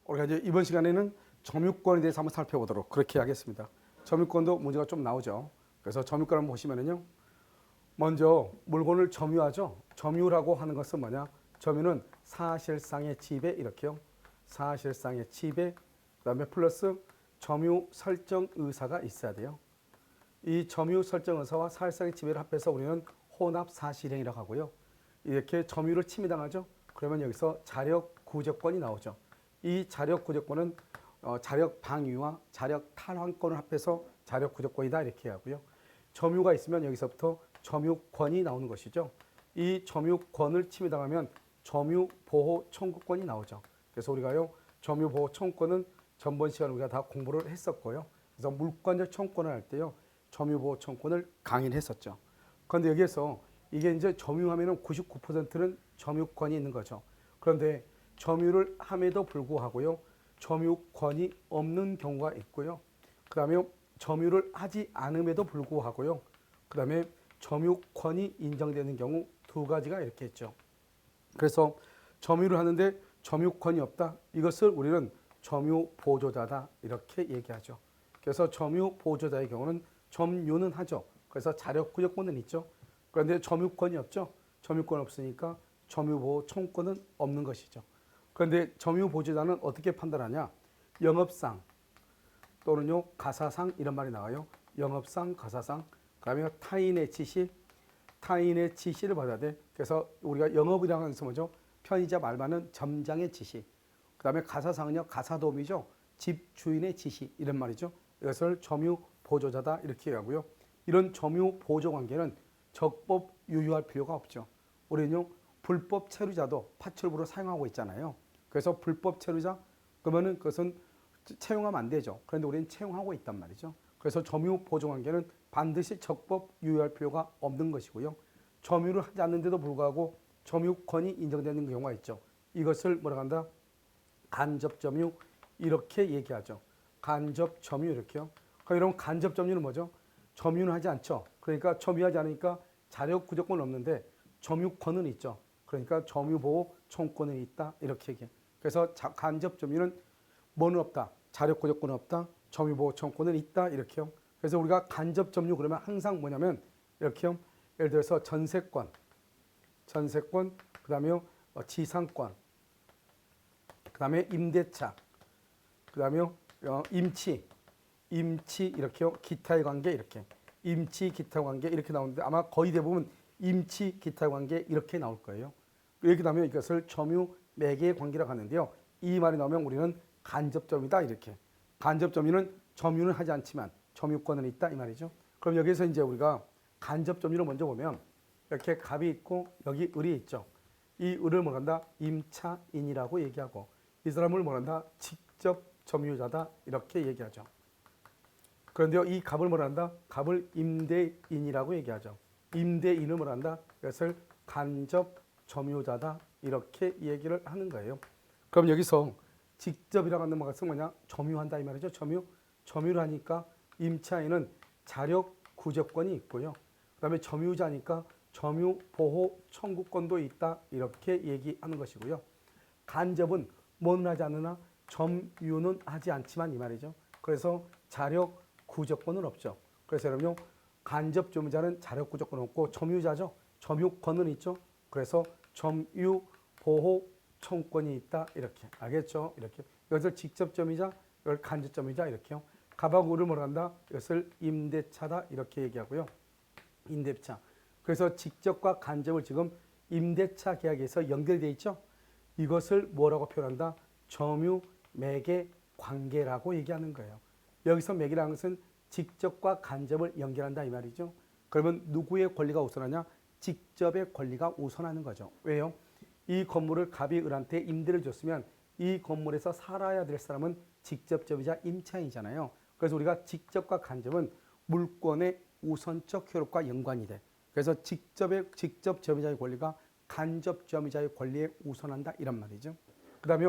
우리가 이제 이번 시간에는 점유권에 대해서 한번 살펴보도록 그렇게 하겠습니다. 점유권도 문제가 좀 나오죠. 그래서 점유권 한번 보시면은요. 먼저 물건을 점유하죠. 점유라고 하는 것은 뭐냐? 점유는 사실상의 지배 이렇게요. 사실상의 지배 그다음에 플러스 점유 설정 의사가 있어야 돼요. 이 점유 설정 의사와 사실상의 지배를 합해서 우리는 혼합 사실행위라고 하고요. 이렇게 점유를 침해당하죠. 그러면 여기서 자력 구제권이 나오죠. 이 자력 구제권은 자력 방위와 자력 탈환권을 합해서 자력 구제권이다 이렇게 하고요. 점유가 있으면 여기서부터 점유권이 나오는 것이죠. 이 점유권을 침해당하면 점유보호 청구권이 나오죠. 그래서 우리가요 점유보호 청구권은 전번 시간에 우리가 다 공부를 했었고요. 그래서 물권적 청구권을 할 때요 점유보호 청구권을 강의를 했었죠. 그런데 여기에서 이게 이제 점유하면은 99%는 점유권이 있는 거죠. 그런데 점유를 함에도 불구하고요 점유권이 없는 경우가 있고요. 그 다음에 점유를 하지 않음에도 불구하고요. 그 다음에 점유권이 인정되는 경우 두 가지가 이렇게 있죠. 그래서 점유를 하는데 점유권이 없다. 이것을 우리는 점유보조자다 이렇게 얘기하죠. 그래서 점유보조자의 경우는 점유는 하죠. 그래서 자력구제권은 있죠. 그런데 점유권이 없죠. 점유권 없으니까 점유보호 청구권은 없는 것이죠. 그런데 점유보조자는 어떻게 판단하냐? 영업상 또는요 가사상 이런 말이 나와요. 영업상, 가사상, 그다음에 타인의 지시, 타인의 지시를 받아야 돼. 그래서 우리가 영업이라고 하는 것은 뭐죠? 편의점 알바는 점장의 지시. 그다음에 가사상은요 가사도우미죠. 집 주인의 지시 이런 말이죠. 이것을 점유보조자다 이렇게 하고요. 이런 점유보조 관계는 적법 유효할 필요가 없죠. 우리는요 불법 체류자도 파출부로 사용하고 있잖아요. 그래서 불법 체류자 그러면은 그것은 채용하면 안 되죠. 그런데 우리는 채용하고 있단 말이죠. 그래서 점유보조 관계는 반드시 적법 유효할 필요가 없는 것이고요. 점유를 하지 않는데도 불구하고 점유권이 인정되는 경우가 있죠. 이것을 뭐라고 한다? 간접점유 이렇게 얘기하죠. 간접점유 이렇게요. 그럼 이런 간접점유는 뭐죠? 점유는 하지 않죠. 그러니까 점유하지 않으니까 자력구제권은 없는데 점유권은 있죠. 그러니까 점유보호 청구권은 있다 이렇게 얘기해요. 그래서 간접점유는 뭐는 없다. 자력구제권은 없다. 점유보호 청구권은 있다 이렇게요. 그래서 우리가 간접점유 그러면 항상 뭐냐면 이렇게요. 예를 들어서 전세권, 그다음에 지상권, 그다음에 임대차, 그다음에 임치 이렇게요. 기타의 관계 이렇게 임치 기타 관계 이렇게 나오는데 아마 거의 대부분 임치 기타 관계 이렇게 나올 거예요. 이렇게 나오면 이것을 점유 매개 관계라고 하는데요. 이 말이 나오면 우리는 간접점유다 이렇게. 간접점유는 점유는 하지 않지만 점유권은 있다 이 말이죠. 그럼 여기서 이제 우리가 간접점유를 먼저 보면 이렇게 갑이 있고 여기 을이 있죠. 이 을을 뭐란다? 임차인이라고 얘기하고 이 사람을 뭐란다? 직접 점유자다 이렇게 얘기하죠. 그런데요 이 갑을 뭐란다? 갑을 임대인이라고 얘기하죠. 임대인을 뭐란다? 이것을 간접 점유자다 이렇게 얘기를 하는 거예요. 그럼 여기서 직접이라고 하는 것은 뭐냐? 점유한다 이 말이죠. 점유를 하니까 임차인은 자력 구제권이 있고요. 그 다음에 점유자니까 점유보호 청구권도 있다 이렇게 얘기하는 것이고요. 간접은 뭐는 하지 않으나 점유는 하지 않지만 이 말이죠. 그래서 자력 구제권은 없죠. 그래서 여러분요 간접 점유자는 자력 구제권 없고 점유자죠. 점유권은 있죠. 그래서 점유보호 청구권이 있다 이렇게 알겠죠? 이렇게 이것을 직접 점유자, 이걸 간접 점유자 이렇게요. 갑하고 을을 뭐라 한다? 이것을 임대차다 이렇게 얘기하고요. 임대차. 그래서 직접과 간접을 지금 임대차 계약에서 연결되어 있죠. 이것을 뭐라고 표현한다? 점유 매개 관계라고 얘기하는 거예요. 여기서 매개라는 것은 직접과 간접을 연결한다 이 말이죠. 그러면 누구의 권리가 우선하냐? 직접의 권리가 우선하는 거죠. 왜요? 이 건물을 갑이 을한테 임대를 줬으면 이 건물에서 살아야 될 사람은 직접점유자 임차인이잖아요. 그래서 우리가 직접과 간접은 물권의 우선적 효력과 연관이 돼. 그래서 직접 점유자의 권리가 간접 점유자의 권리에 우선한다 이런 말이죠. 그 다음에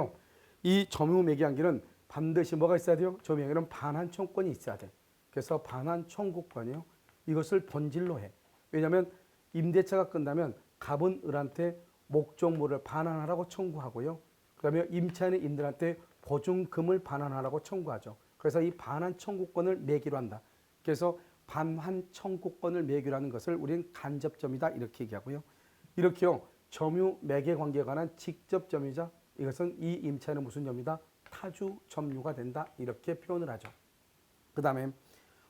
이 점유 매개 관계는 반드시 뭐가 있어야 돼요? 점유 매개는 반환 청구권이 있어야 돼. 그래서 반환 청구권이요. 이것을 본질로 해. 왜냐하면 임대차가 끝나면 갑은 을한테 목적물을 반환하라고 청구하고요. 그 다음에 임차인은 임들한테 보증금을 반환하라고 청구하죠. 그래서 이 반환 청구권을 매기로 한다. 그래서 반환 청구권을 매기로 하는 것을 우리는 간접점유다 이렇게 얘기하고요. 이렇게요. 점유 매개 관계에 관한 직접 점유자 이것은 이 임차인은 무슨 점유다? 타주 점유가 된다 이렇게 표현을 하죠. 그 다음에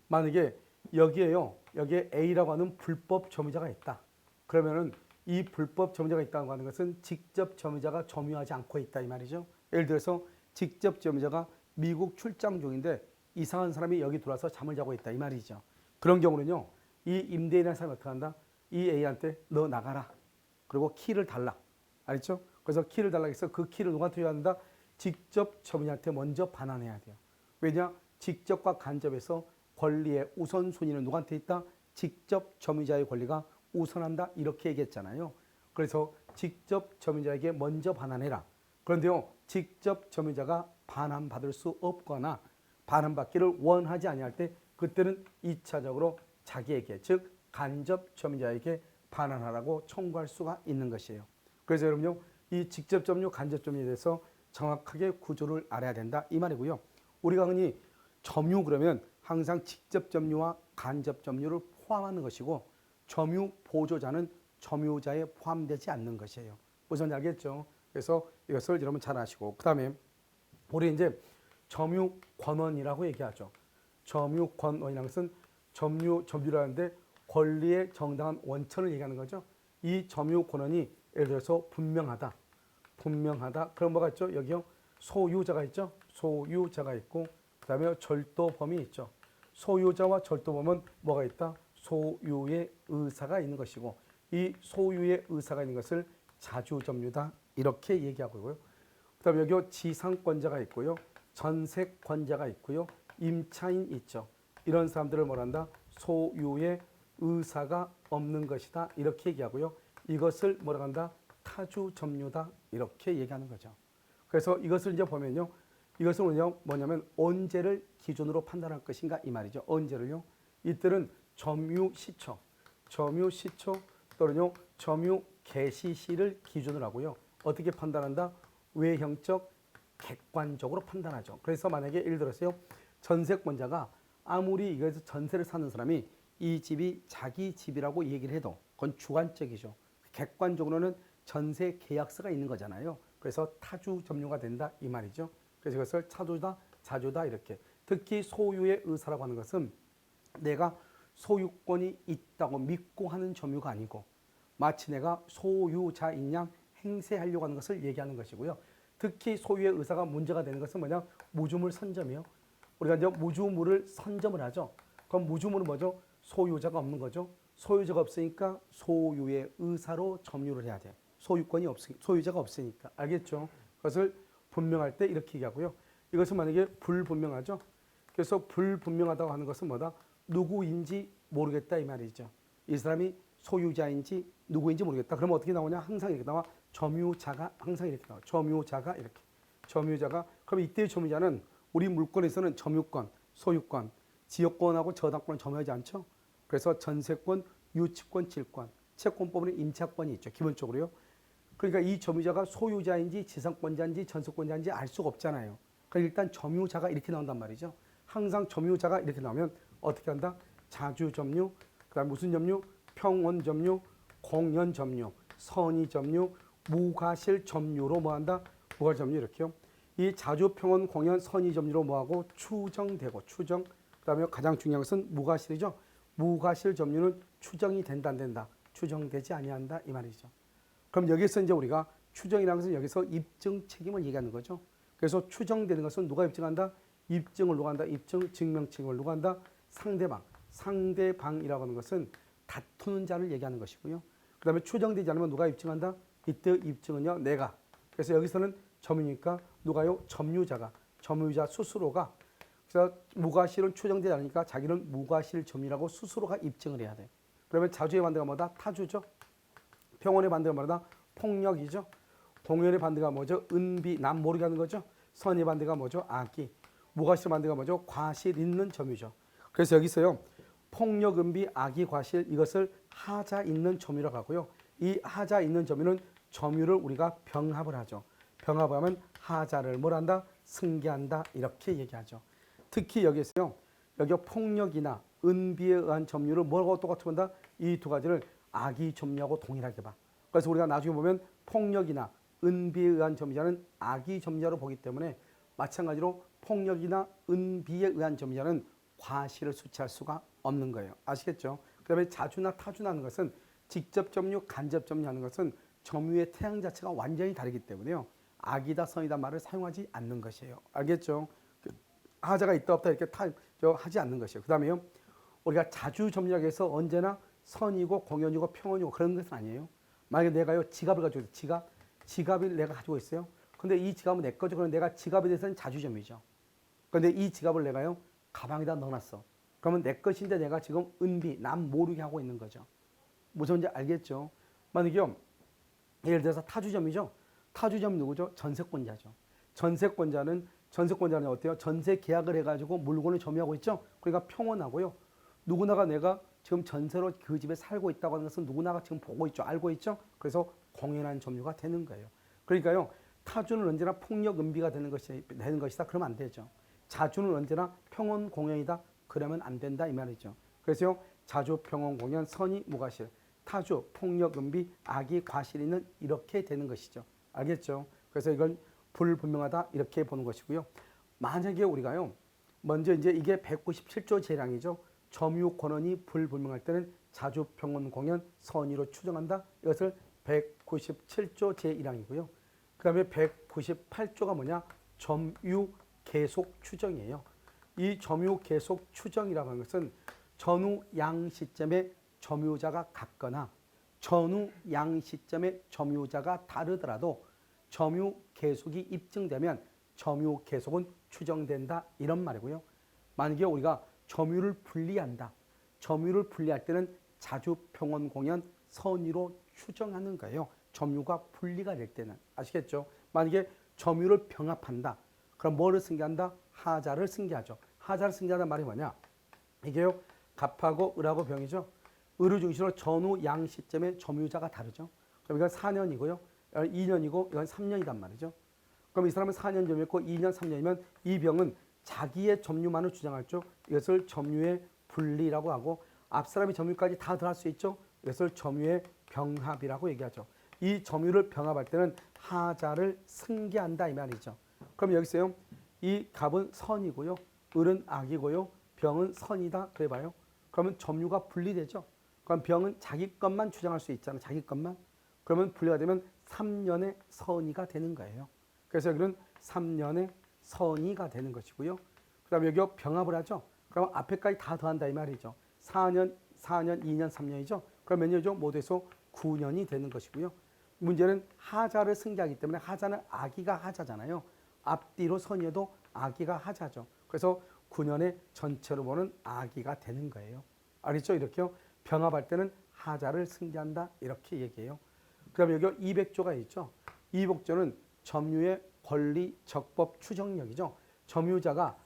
만약에 여기에 A라고 하는 불법 점유자가 있다. 그러면은 이 불법 점유자가 있다고 하는 것은 직접 점유자가 점유하지 않고 있다 이 말이죠. 예를 들어서 직접 점유자가 미국 출장 중인데 이상한 사람이 여기 들어와서 잠을 자고 있다 이 말이죠. 그런 경우는요. 이 임대인이라는 사람이 어떻게 한다? 이 A한테 너 나가라. 그리고 키를 달라. 알겠죠? 그래서 키를 달라고 해서 그 키를 누구한테 줘야 한다? 직접 점유자한테 먼저 반환해야 돼요. 왜냐? 직접과 간접에서 권리의 우선순위는 누구한테 있다? 직접 점유자의 권리가 우선한다 이렇게 얘기했잖아요. 그래서 직접 점유자에게 먼저 반환해라. 그런데요. 직접 점유자가 반환받을 수 없거나 반환받기를 원하지 아니할 때 그때는 2차적으로 자기에게 즉 간접 점유자에게 반환하라고 청구할 수가 있는 것이에요. 그래서 여러분요. 이 직접 점유, 간접 점유에 대해서 정확하게 구조를 알아야 된다 이 말이고요. 우리가 흔히 점유 그러면 항상 직접 점유와 간접 점유를 포함하는 것이고 점유 보조자는 점유자에 포함되지 않는 것이에요. 무슨 알겠죠? 그래서 이것을 여러분 잘 아시고 그 다음에 우리 이제 점유 권원이라고 얘기하죠. 점유 권원이라는 것은 점유라는데 권리의 정당한 원천을 얘기하는 거죠. 이 점유 권원이 예를 들어서 분명하다. 그럼 뭐가 있죠? 여기요. 소유자가 있죠. 소유자가 있고 그 다음에 절도범이 있죠. 소유자와 절도범은 뭐가 있다? 소유의 의사가 있는 것이고 이 소유의 의사가 있는 것을 자주점유다 이렇게 얘기하고 있고요. 그 다음에 여기 지상권자가 있고요. 전세권자가 있고요. 임차인 있죠. 이런 사람들을 뭐란다? 소유의 의사가 없는 것이다 이렇게 얘기하고요. 이것을 뭐라고 한다? 타주점유다 이렇게 얘기하는 거죠. 그래서 이것을 이제 보면요. 이것은 뭐냐면 언제를 기준으로 판단할 것인가 이 말이죠. 언제를요. 이때는 점유 시초 또는요 점유 개시시를 기준으로 하고요. 어떻게 판단한다? 외형적 객관적으로 판단하죠. 그래서 만약에 예를 들어서요. 전세권자가 아무리 이거에서 전세를 사는 사람이 이 집이 자기 집이라고 얘기를 해도 그건 주관적이죠. 객관적으로는 전세 계약서가 있는 거잖아요. 그래서 타주 점유가 된다 이 말이죠. 그래서 이것을 차주다, 자주다 이렇게. 특히 소유의 의사라고 하는 것은 내가 소유권이 있다고 믿고 하는 점유가 아니고 마치 내가 소유자인 양 행세하려고 하는 것을 얘기하는 것이고요. 특히 소유의 의사가 문제가 되는 것은 뭐냐? 무주물 선점이요. 우리가 이제 무주물을 선점을 하죠. 그럼 무주물은 뭐죠? 소유자가 없는 거죠. 소유자가 없으니까 소유의 의사로 점유를 해야 돼. 소유자가 없으니까. 알겠죠? 그것을 분명할 때 이렇게 얘기하고요. 이것은 만약에 불분명하죠. 그래서 불분명하다고 하는 것은 뭐다? 누구인지 모르겠다 이 말이죠. 이 사람이 소유자인지 누구인지 모르겠다. 그러면 어떻게 나오냐? 항상 이렇게 나와. 점유자가 항상 이렇게 나와. 점유자가 이렇게. 점유자가. 그럼 이때의 점유자는 우리 물권에서는 점유권, 소유권, 지역권하고 저당권을 점유하지 않죠. 그래서 전세권, 유치권, 질권, 채권법에는 임차권이 있죠. 기본적으로요. 그러니까 이 점유자가 소유자인지 지상권자인지 전세권자인지 알 수가 없잖아요. 그러니까 일단 점유자가 이렇게 나온단 말이죠. 항상 점유자가 이렇게 나오면 어떻게 한다? 자주점유, 그다음 무슨 점유? 평원점유, 공연점유, 선의점유, 무과실점유로 뭐한다? 무과실점유 이렇게요. 이 자주, 평원, 공연, 선의점유로 뭐하고 추정되고 추정. 그다음에 가장 중요한 것은 무과실이죠. 무과실점유는 추정이 된다 안 된다? 추정되지 아니한다 이 말이죠. 그럼 여기서 이제 우리가 추정이라는 것은 여기서 입증 책임을 얘기하는 거죠. 그래서 추정되는 것은 누가 입증한다? 입증을 누가 한다? 입증 증명 책임을 누가 한다? 상대방. 상대방이라고 하는 것은 다투는 자를 얘기하는 것이고요. 그 다음에 추정되지 않으면 누가 입증한다? 이때 입증은요, 내가. 그래서 여기서는 점유니까 누가요? 점유자 스스로가. 그래서 무과실은 추정되지 않으니까 자기는 무과실 점유라고 스스로가 입증을 해야 돼. 그러면 자주의 반대가 뭐다? 타주죠. 평원의 반대가 뭐다? 폭력이죠. 공연의 반대가 뭐죠? 은비, 남 모르게 하는 거죠. 선의 반대가 뭐죠? 악의. 무과실 반대가 뭐죠? 과실 있는 점유죠. 그래서 여기서요. 폭력, 은비, 악의, 과실 이것을 하자 있는 점유라고 하고요. 이 하자 있는 점유는 점유를 우리가 병합을 하죠. 병합하면 하자를 뭘 한다? 승계한다 이렇게 얘기하죠. 특히 여기서요. 여기 폭력이나 은비에 의한 점유를 뭐라고 똑같이 본다? 이 두 가지를 악의 점유하고 동일하게 봐. 그래서 우리가 나중에 보면 폭력이나 은비에 의한 점유자는 악의 점유자로 보기 때문에 마찬가지로 폭력이나 은비에 의한 점유자는 과실을 수치할 수가 없는 거예요. 아시겠죠? 그다음에 자주나 타주나 하는 것은 직접 점유, 간접 점유하는 것은 점유의 태양 자체가 완전히 다르기 때문에요. 악이다, 선이다 말을 사용하지 않는 것이에요. 알겠죠? 하자가 있다 없다 이렇게 하지 않는 것이에요. 그다음에요. 우리가 자주 점유하기 위해서 언제나 선이고 공연이고 평온이고 그런 것은 아니에요. 만약에 내가요 지갑을 가지고 있어요. 지갑을 내가 가지고 있어요. 근데 이 지갑은 내 거죠. 그럼 내가 지갑에 대해서는 자주점유죠. 근데 이 지갑을 내가요 가방에다 넣어놨어. 그러면 내 것인데 내가 지금 은비, 남 모르게 하고 있는 거죠. 무슨 말인지 알겠죠? 만약에요 예를 들어서 타주점이죠. 타주점 누구죠? 전세권자죠. 전세권자는 어때요? 전세 계약을 해가지고 물건을 점유하고 있죠. 그러니까 평온하고요. 누구나가 내가 지금 전세로 그 집에 살고 있다고 하는 것은 누구나가 지금 보고 있죠. 알고 있죠. 그래서 공연한 점유가 되는 거예요. 그러니까요. 타주는 언제나 폭력 은비가 되는 것이다. 그러면 안 되죠. 자주는 언제나 평온 공연이다. 그러면 안 된다 이 말이죠. 그래서 자주 평온 공연 선이 무과실. 타주 폭력 은비 악이 과실이는 이렇게 되는 것이죠. 알겠죠? 그래서 이건 불분명하다 이렇게 보는 것이고요. 만약에 우리가요. 먼저 이제 이게 197조 재량이죠. 점유 권한이 불분명할 때는 자주 평온 공연 선의로 추정한다. 이것을 197조 제1항이고요. 그 다음에 198조가 뭐냐? 점유 계속 추정이에요. 이 점유 계속 추정이라고 하는 것은 전후 양 시점에 점유자가 같거나 전후 양 시점에 점유자가 다르더라도 점유 계속이 입증되면 점유 계속은 추정된다 이런 말이고요. 만약에 우리가 점유를 분리한다. 점유를 분리할 때는 자주 평온 공연 선의로 추정하는 거예요. 점유가 분리가 될 때는 아시겠죠? 만약에 점유를 병합한다. 그럼 뭐를 승계한다? 하자를 승계하죠. 하자를 승계하는 말이 뭐냐? 이게요. 갑하고 을하고 병이죠. 을을 중심으로 전후 양 시점에 점유자가 다르죠. 그럼 이건 4년이고요. 2년이고 이건 3년이란 말이죠. 그럼 이 사람은 4년 점유했고 2년, 3년이면 이 병은 자기의 점유만을 주장하죠. 이것을 점유의 분리라고 하고 앞 사람이 점유까지 다 더할 수 있죠. 이것을 점유의 병합이라고 얘기하죠. 이 점유를 병합할 때는 하자를 승계한다 이 말이죠. 그럼 여기서요. 이 갑은 선이고요. 을은 악이고요. 병은 선이다. 그래 봐요. 그러면 점유가 분리되죠. 그럼 병은 자기 것만 주장할 수 있잖아요. 자기 것만. 그러면 분리가 되면 3년의 선의가 되는 거예요. 그래서 여기는 3년의 선의가 되는 것이고요. 그 다음에 여기 병합을 하죠. 그러면 앞에까지 다 더한다 이 말이죠. 4년, 2년, 3년이죠. 그럼 몇 년이죠? 모두 해서 9년이 되는 것이고요. 문제는 하자를 승계하기 때문에 하자는 악이가 하자잖아요. 앞뒤로 선의해도 악이가 하자죠. 그래서 9년의 전체로 보는 악이가 되는 거예요. 알겠죠? 이렇게요. 병합할 때는 하자를 승계한다 이렇게 얘기해요. 그 다음에 여기 200조가 있죠. 200조는 점유의 권리 적법 추정력이죠. 점유자가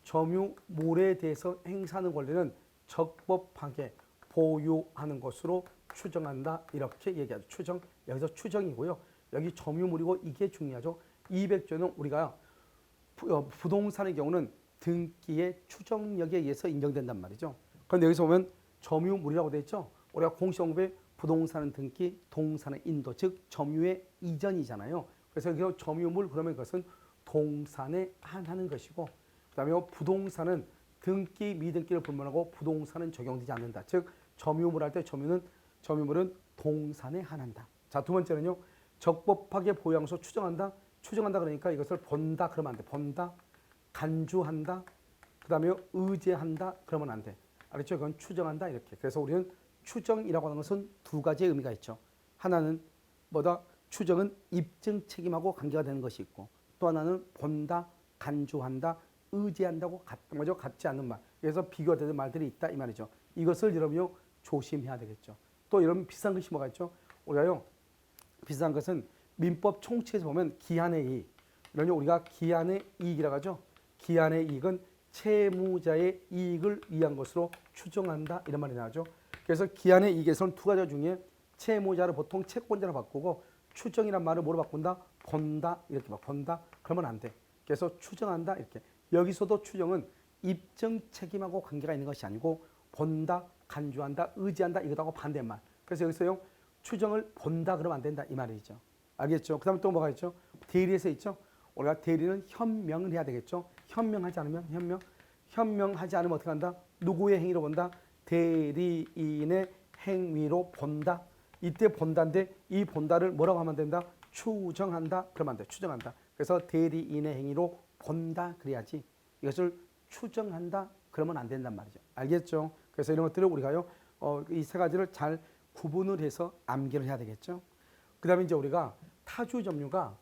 점유물에 대해서 행사하는 권리는 적법하게 보유하는 것으로 추정한다 이렇게 얘기하죠. 추정, 여기서 추정이고요. 여기 점유물이고 이게 중요하죠. 200조는 우리가 부동산의 경우는 등기의 추정력에 의해서 인정된단 말이죠. 그런데 여기서 보면 점유물이라고 되어 있죠. 우리가 공시정부에 부동산은 등기, 동산은 인도, 즉 점유의 이전이잖아요. 그래서 여기서 점유물 그러면 그것은 동산에 한하는 것이고, 그다음에 부동산은 등기, 미등기를 불문하고 부동산은 적용되지 않는다. 즉 점유물 할 때 점유물은 동산에 한한다. 자, 두 번째는요. 적법하게 보유하면서 추정한다. 추정한다 그러니까 이것을 본다 그러면 안 돼. 본다, 간주한다, 그다음에 의제한다 그러면 안 돼. 알겠죠? 그건 추정한다 이렇게. 그래서 우리는 추정이라고 하는 것은 두 가지의 의미가 있죠. 하나는 뭐다? 추정은 입증 책임하고 관계가 되는 것이 있고, 또 하나는 본다, 간주한다, 의제한다고 같은 거죠. 같지 않는 말. 그래서 비교가 되는 말들이 있다 이 말이죠. 이것을 여러분요 조심해야 되겠죠. 또 여러분 비싼 것이 뭐가 있죠? 우리가요 비싼 것은 민법 총칙에서 보면 기한의 이익, 이런 우리가 기한의 이익이라고 하죠. 기한의 이익은 채무자의 이익을 위한 것으로 추정한다 이런 말이 나오죠. 그래서 기한의 이익에서는 두 가지 중에 채무자를 보통 채권자로 바꾸고 추정이란 말을 뭐로 바꾼다? 본다 이렇게 막 본다. 그러면 안 돼. 그래서 추정한다 이렇게. 여기서도 추정은 입증 책임하고 관계가 있는 것이 아니고 본다, 간주한다, 의지한다 이거하고 반대말. 그래서 여기서요 추정을 본다 그러면 안 된다 이 말이죠. 알겠죠? 그다음에 또 뭐가 있죠? 대리에서 있죠. 우리가 대리는 현명을 해야 되겠죠. 현명하지 않으면 현명하지 않으면 어떻게 한다? 누구의 행위로 본다? 대리인의 행위로 본다. 이때 본다인데 이 본다를 뭐라고 하면 된다? 추정한다. 그러면 안 돼. 추정한다. 그래서 대리인의 행위로 본다 그래야지. 이것을 추정한다 그러면 안 된단 말이죠. 알겠죠? 그래서 이런 것들을 우리가요 이 세 가지를 잘 구분을 해서 암기를 해야 되겠죠. 그다음에 이제 우리가 타주 점유가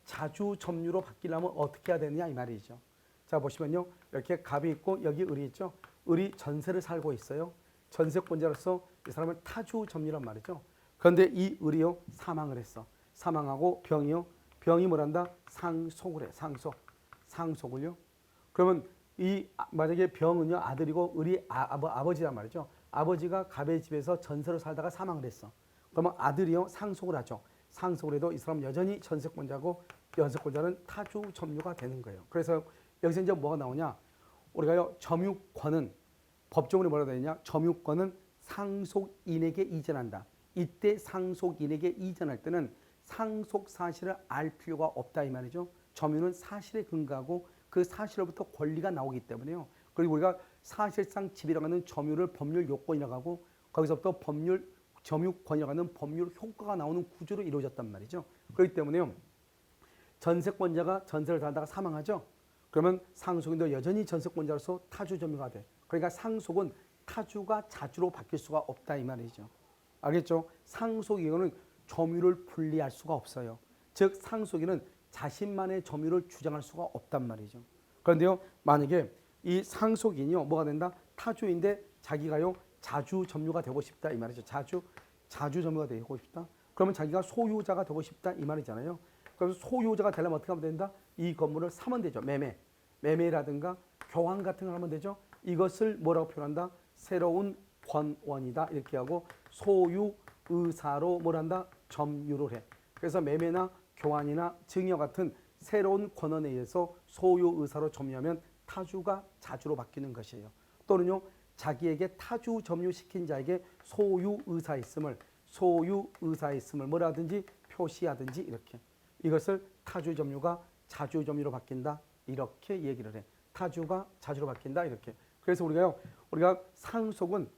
자주 점유로 바뀌려면 어떻게 해야 되느냐 이 말이죠. 자 보시면요 이렇게 갑이 있고 여기 을이 있죠. 을이 전세를 살고 있어요. 전세권자로서 이 사람은 타주 점유란 말이죠. 그런데 이 을이요 사망을 했어. 사망하고 병이 뭐란다? 상속을 해. 상속을요. 그러면 이 만약에 병은요 아들이고 을이 아버지란 말이죠. 아버지가 갑의 집에서 전세로 살다가 사망을 했어. 그러면 아들이요 상속을 하죠. 상속을 해도 이 사람 여전히 전세권자고 연세권자는 타주 점유가 되는 거예요. 그래서 여기서 이제 뭐가 나오냐? 우리가요 점유권은 법적으로 뭐라고 되느냐? 점유권은 상속인에게 이전한다. 이때 상속인에게 이전할 때는 상속 사실을 알 필요가 없다 이 말이죠. 점유는 사실에 근거하고 그 사실로부터 권리가 나오기 때문에요. 그리고 우리가 사실상 집이라고 하는 점유를 법률 요건이라고 하고 거기서부터 점유권이라고 하는 법률 효과가 나오는 구조로 이루어졌단 말이죠. 그렇기 때문에요. 전세권자가 전세를 살다가 사망하죠. 그러면 상속인도 여전히 전세권자로서 타주 점유가 돼. 그러니까 상속은 타주가 자주로 바뀔 수가 없다 이 말이죠. 알겠죠? 상속인은 점유를 분리할 수가 없어요. 즉 상속인은 자신만의 점유를 주장할 수가 없단 말이죠. 그런데요, 만약에 이 상속인이요, 뭐가 된다? 타주인데 자기가요, 자주 점유가 되고 싶다 이 말이죠. 자주 점유가 되고 싶다. 그러면 자기가 소유자가 되고 싶다 이 말이잖아요. 그래서 소유자가 되려면 어떻게 하면 된다? 이 건물을 사면 되죠. 매매라든가 교환 같은 걸 하면 되죠. 이것을 뭐라고 표현한다? 새로운 권원이다 이렇게 하고 소유 의사로 뭐란다? 점유를 해. 그래서 매매나 교환이나 증여 같은 새로운 권한에 의해서 소유 의사로 점유하면 타주가 자주로 바뀌는 것이에요. 또는요 자기에게 타주 점유시킨 자에게 소유 의사 있음을 뭐라든지 표시하든지 이렇게 이것을 타주 점유가 자주 점유로 바뀐다 이렇게 얘기를 해. 타주가 자주로 바뀐다 이렇게. 그래서 우리가 상속은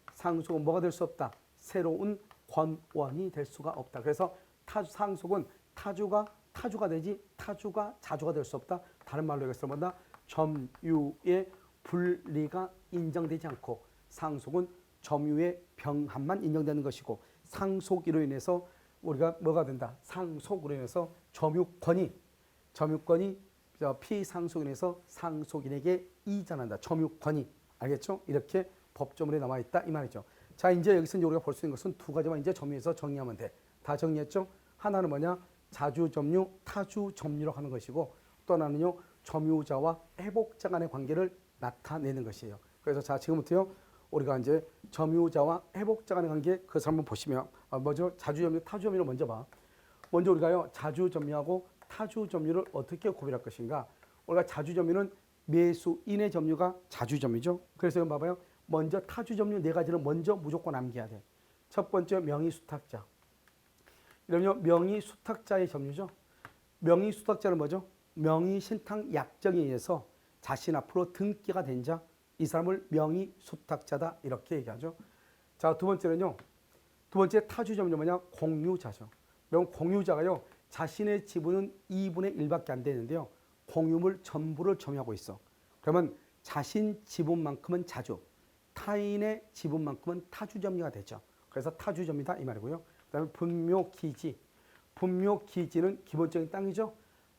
뭐가 될 수 없다. 새로운 권원이 될 수가 없다. 그래서 상속은 타주가 되지 타주가 자주가 될 수 없다. 다른 말로 이것을 뭐다? 점유의 분리가 인정되지 않고 상속은 점유의 병합만 인정되는 것이고 상속으로 인해서 우리가 뭐가 된다? 상속으로 인해서 점유권이 피상속으로 인해서 상속인에게 이전한다. 점유권이 알겠죠? 이렇게 법조문에 나와 있다 이 말이죠. 자 이제 여기서 이제 우리가 볼 수 있는 것은 두 가지만 이제 점유해서 정리하면 돼. 다 정리했죠? 하나는 뭐냐? 자주 점유, 타주 점유로 하는 것이고 또 하나는요 점유자와 회복자 간의 관계를 나타내는 것이에요. 그래서 자 지금부터요 우리가 이제 점유자와 회복자 간의 관계 그것을 한번 보시면 뭐죠? 자주 점유, 타주 점유를 먼저 봐. 먼저 우리가요 자주 점유하고 타주 점유를 어떻게 구별할 것인가? 우리가 자주 점유는 매수인의 점유가 자주 점유죠. 그래서 봐봐요. 먼저 타주 점유 네 가지를 먼저 무조건 암기해야 돼. 첫 번째 명의수탁자. 이러면 명의수탁자의 점유죠. 명의수탁자는 뭐죠? 명의신탁 약정에 의해서 자신 앞으로 등기가 된 자, 이 사람을 명의수탁자다 이렇게 얘기하죠. 자, 두 번째 타주 점유 뭐냐? 공유자죠. 그럼 공유자가요. 자신의 지분은 2분의 1밖에 안 되는데요. 공유물 전부를 점유하고 있어. 그러면 자신 지분만큼은 자주, 타인의 지분만큼은 타주 점유가 되죠. 그래서 타주 점유다 이 말이고요. 그다음에 분묘기지는 기본적인 땅이죠.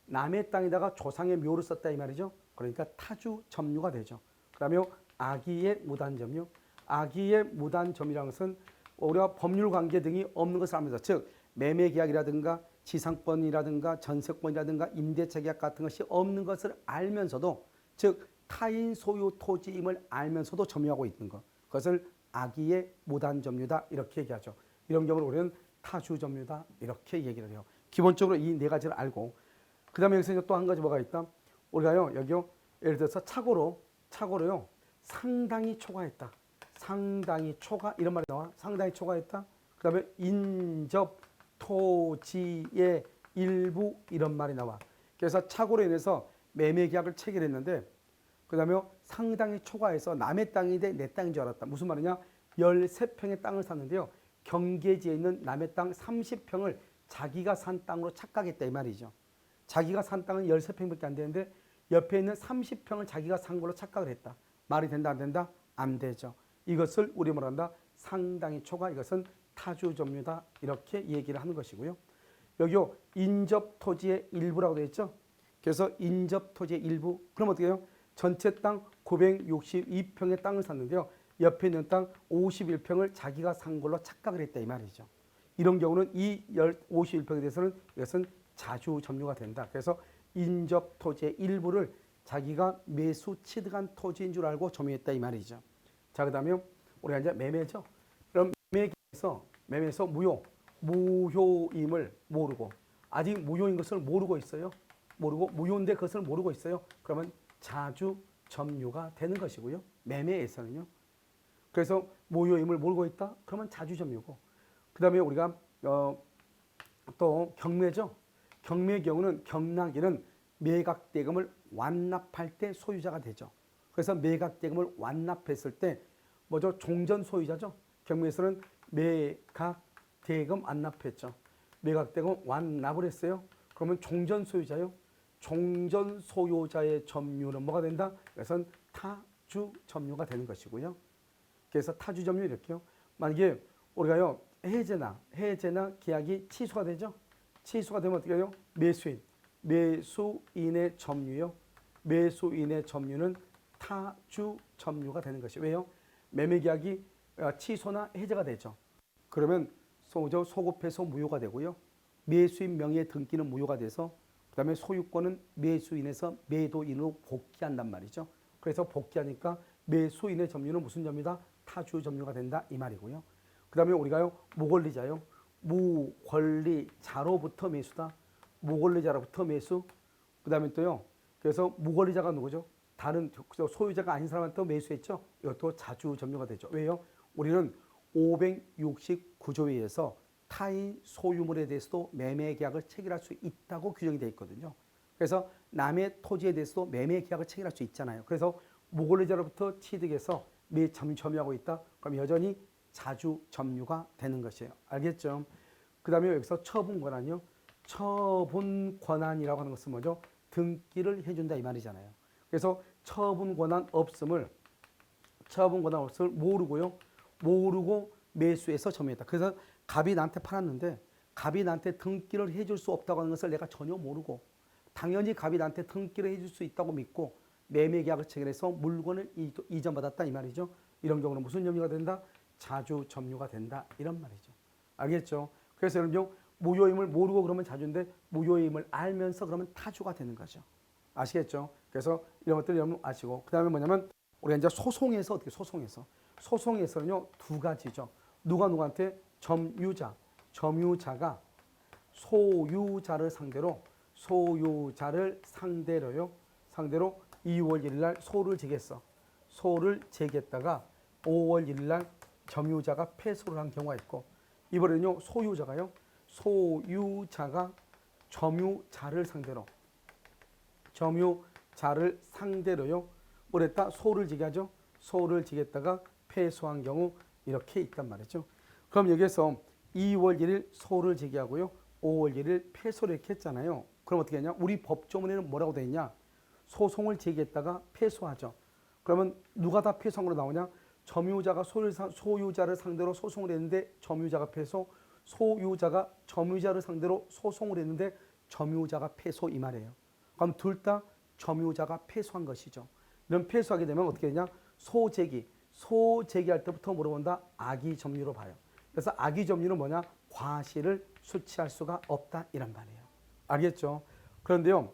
남의 땅에다가 조상의 묘를 썼다 이 말이죠. 그러니까 타주 점유가 되죠. 그다음에 악의의 무단 점유. 악의의 무단 점유라는 것은 우리가 법률 관계 등이 없는 것을 알면서 즉 매매 계약이라든가 지상권이라든가 전세권이라든가 임대차 계약 같은 것이 없는 것을 알면서도 즉 타인 소유 토지임을 알면서도 점유하고 있는 것. 그것을 악의의 무단 점유다 이렇게 얘기하죠. 이런 경우를 우리는 타주 점유다 이렇게 얘기를 해요. 기본적으로 이 네 가지를 알고 그다음에 여기서 또 한 가지 뭐가 있다. 우리가요 여기요 예를 들어서 착오로요 상당히 초과했다. 상당히 초과 이런 말이 나와. 상당히 초과했다. 그다음에 인접 토지의 일부 이런 말이 나와. 그래서 착오로 인해서 매매 계약을 체결했는데 그다음에 상당히 초과해서 남의 땅인데 내 땅인 줄 알았다. 무슨 말이냐? 13평의 땅을 샀는데요. 경계지에 있는 남의 땅 30평을 자기가 산 땅으로 착각했다 이 말이죠. 자기가 산 땅은 13평밖에 안 되는데 옆에 있는 30평을 자기가 산 걸로 착각을 했다. 말이 된다 안 된다? 안 되죠. 이것을 우리 뭐라 한다? 상당히 초과. 이것은 타주 점유다. 이렇게 얘기를 하는 것이고요. 여기요 인접 토지의 일부라고 되어 있죠. 그래서 인접 토지의 일부. 그럼 어떻게 해요? 전체 땅 962평의 땅을 샀는데요. 옆에 있는 땅 51평을 자기가 산 걸로 착각을 했다 이 말이죠. 이런 경우는 이 51평에 대해서는 이것은 자주 점유가 된다. 그래서 인접 토지의 일부를 자기가 매수 취득한 토지인 줄 알고 점유했다 이 말이죠. 자, 그다음에 우리가 이제 매매죠. 그럼 매매에서 무효임을 모르고 아직 무효인 것을 모르고 있어요. 모르고 무효인데 그것을 모르고 있어요. 그러면 자주 점유가 되는 것이고요. 매매에서는요. 그래서 무효임을 모르고 있다. 그러면 자주 점유고. 그다음에 우리가 또 경매죠. 경매의 경우는 경락인은 매각대금을 완납할 때 소유자가 되죠. 그래서 매각대금을 완납했을 때 뭐죠? 종전 소유자죠. 경매에서는 매각대금 완납했죠. 매각대금 완납을 했어요. 그러면 종전 소유자요. 종전 소유자의 점유는 뭐가 된다? 그래서 타주 점유가 되는 것이고요. 그래서 타주 점유 이렇게요. 만약에 우리가요 해제나 계약이 취소가 되죠. 취소가 되면 어떻게 해요? 매수인의 점유요. 매수인의 점유는 타주 점유가 되는 것이 왜요? 매매 계약이 취소나 해제가 되죠. 그러면 소급해서 무효가 되고요. 매수인 명의의 등기는 무효가 돼서 그다음에 소유권은 매수인에서 매도인으로 복귀한단 말이죠. 그래서 복귀하니까 매수인의 점유는 무슨 점유다? 타주 점유가 된다 이 말이고요. 그다음에 우리가요 무권리자요. 무권리자로부터 매수다. 무권리자로부터 매수. 그다음에 또요. 그래서 무권리자가 누구죠? 다른 소유자가 아닌 사람한테 매수했죠. 이것도 자주 점유가 되죠. 왜요? 우리는 569조에 의해서 타인 소유물에 대해서도 매매 계약을 체결할 수 있다고 규정이 되어 있거든요. 그래서 남의 토지에 대해서도 매매 계약을 체결할 수 있잖아요. 그래서 무권리자로부터 취득해서 점유하고 있다. 그럼 여전히 자주 점유가 되는 것이에요. 알겠죠? 그 다음에 여기서 처분 권한이요. 처분 권한이라고 하는 것은 뭐죠? 등기를 해준다 이 말이잖아요. 그래서 처분 권한 없음을 모르고요. 모르고 매수해서 점유했다. 그래서 갑이 나한테 팔았는데 갑이 나한테 등기를 해줄 수 없다고 하는 것을 내가 전혀 모르고 당연히 갑이 나한테 등기를 해줄 수 있다고 믿고 매매 계약을 체결해서 물건을 이전받았다 이 말이죠. 이런 경우는 무슨 점유가 된다? 자주 점유가 된다 이런 말이죠. 알겠죠? 그래서 여러분요 무효임을 모르고 그러면 자주인데 무효임을 알면서 그러면 타주가 되는 거죠. 아시겠죠? 그래서 이런 것들 여러분 아시고 그다음에 뭐냐면 우리가 이제 소송에서 어떻게 소송에서는요 두 가지죠. 누구한테 점유자가 소유자를 상대로 2월 1일 날 소를 제기했다가 5월 1일 날 점유자가 패소를 한 경우가 있고 이번에는요 소유자가 점유자를 상대로요 뭐랬다? 소를 제기하죠. 소를 제기했다가 패소한 경우 이렇게 있단 말이죠. 그럼 여기에서 2월 1일 소를 제기하고요. 5월 1일 패소를 이렇게 했잖아요. 그럼 어떻게 했냐? 우리 법조문에는 뭐라고 되어 있냐? 소송을 제기했다가 패소하죠. 그러면 누가 다 패소한 걸로 나오냐? 점유자가 소유자를 상대로 소송을 했는데 점유자가 패소, 소유자가 점유자를 상대로 소송을 했는데 점유자가 패소 이 말이에요. 그럼 둘 다 점유자가 패소한 것이죠. 이런 패소하게 되면 어떻게 되냐? 소제기할 때부터 물어본다. 악의 점유로 봐요. 그래서 악의 점유는 뭐냐? 과실을 수치할 수가 없다 이란 말이에요. 알겠죠? 그런데요.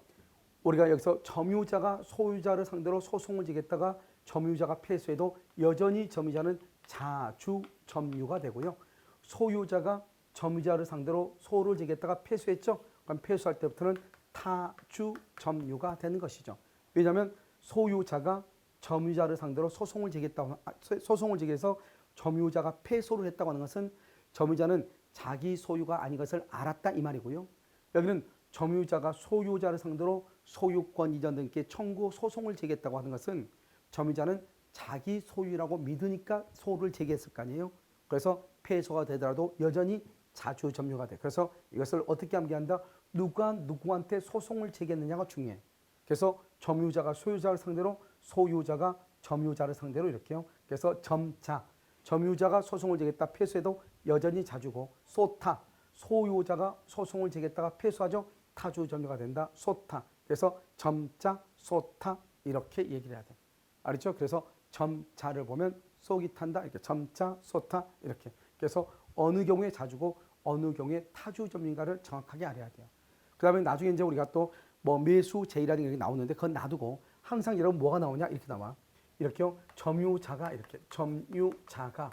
우리가 여기서 점유자가 소유자를 상대로 소송을 제기했다가 점유자가 패소해도 여전히 점유자는 자주 점유가 되고요. 소유자가 점유자를 상대로 소를 제기했다가 패소했죠. 그럼 패소할 때부터는 타주 점유가 되는 것이죠. 왜냐하면 소유자가 점유자를 상대로 소송을 제기해서 점유자가 패소를 했다고 하는 것은 점유자는 자기 소유가 아닌 것을 알았다 이 말이고요. 여기는 점유자가 소유자를 상대로 소유권 이전 등께 청구 소송을 제기했다고 하는 것은 점유자는 자기 소유라고 믿으니까 소를 제기했을 거 아니에요. 그래서 패소가 되더라도 여전히 자주 점유가 돼. 그래서 이것을 어떻게 암기한다? 누가 누구한테 소송을 제기했느냐가 중요해. 그래서 점유자가 소유자를 상대로, 소유자가 점유자를 상대로 이렇게요. 그래서 점자, 점유자가 소송을 제기했다 패소해도 여전히 자주고, 소타, 소유자가 소송을 제기했다가 패소하죠. 타주 점유가 된다. 소타. 그래서 점자, 소타 이렇게 얘기를 해야 돼. 알겠죠? 그래서 점자를 보면 속이 탄다. 이렇게 점자, 소타 이렇게. 그래서 어느 경우에 자주고 어느 경우에 타주 점유인가를 정확하게 알아야 돼요. 그다음에 나중에 이제 우리가 또 뭐 매수 제의라는 게 나오는데 그건 놔두고 항상 여러분 뭐가 나오냐 이렇게 나와. 이렇게요. 점유자가 이렇게 점유자가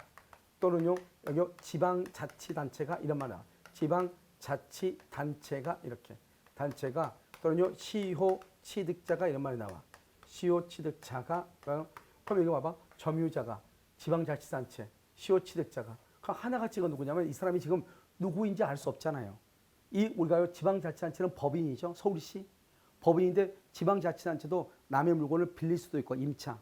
또는요 여기 지방자치단체가 이런 말 나와. 지방자치단체가 이렇게 단체가 또는요 시효 취득자가 이런 말이 나와. 시효 취득자가 그럼 여기 봐봐. 점유자가 지방자치단체 시효 취득자가 그럼 하나같이 이건 누구냐면 이 사람이 지금 누구인지 알 수 없잖아요. 이 우리가 지방자치단체는 법인이죠. 서울시 법인인데 지방자치단체도 남의 물건을 빌릴 수도 있고 임차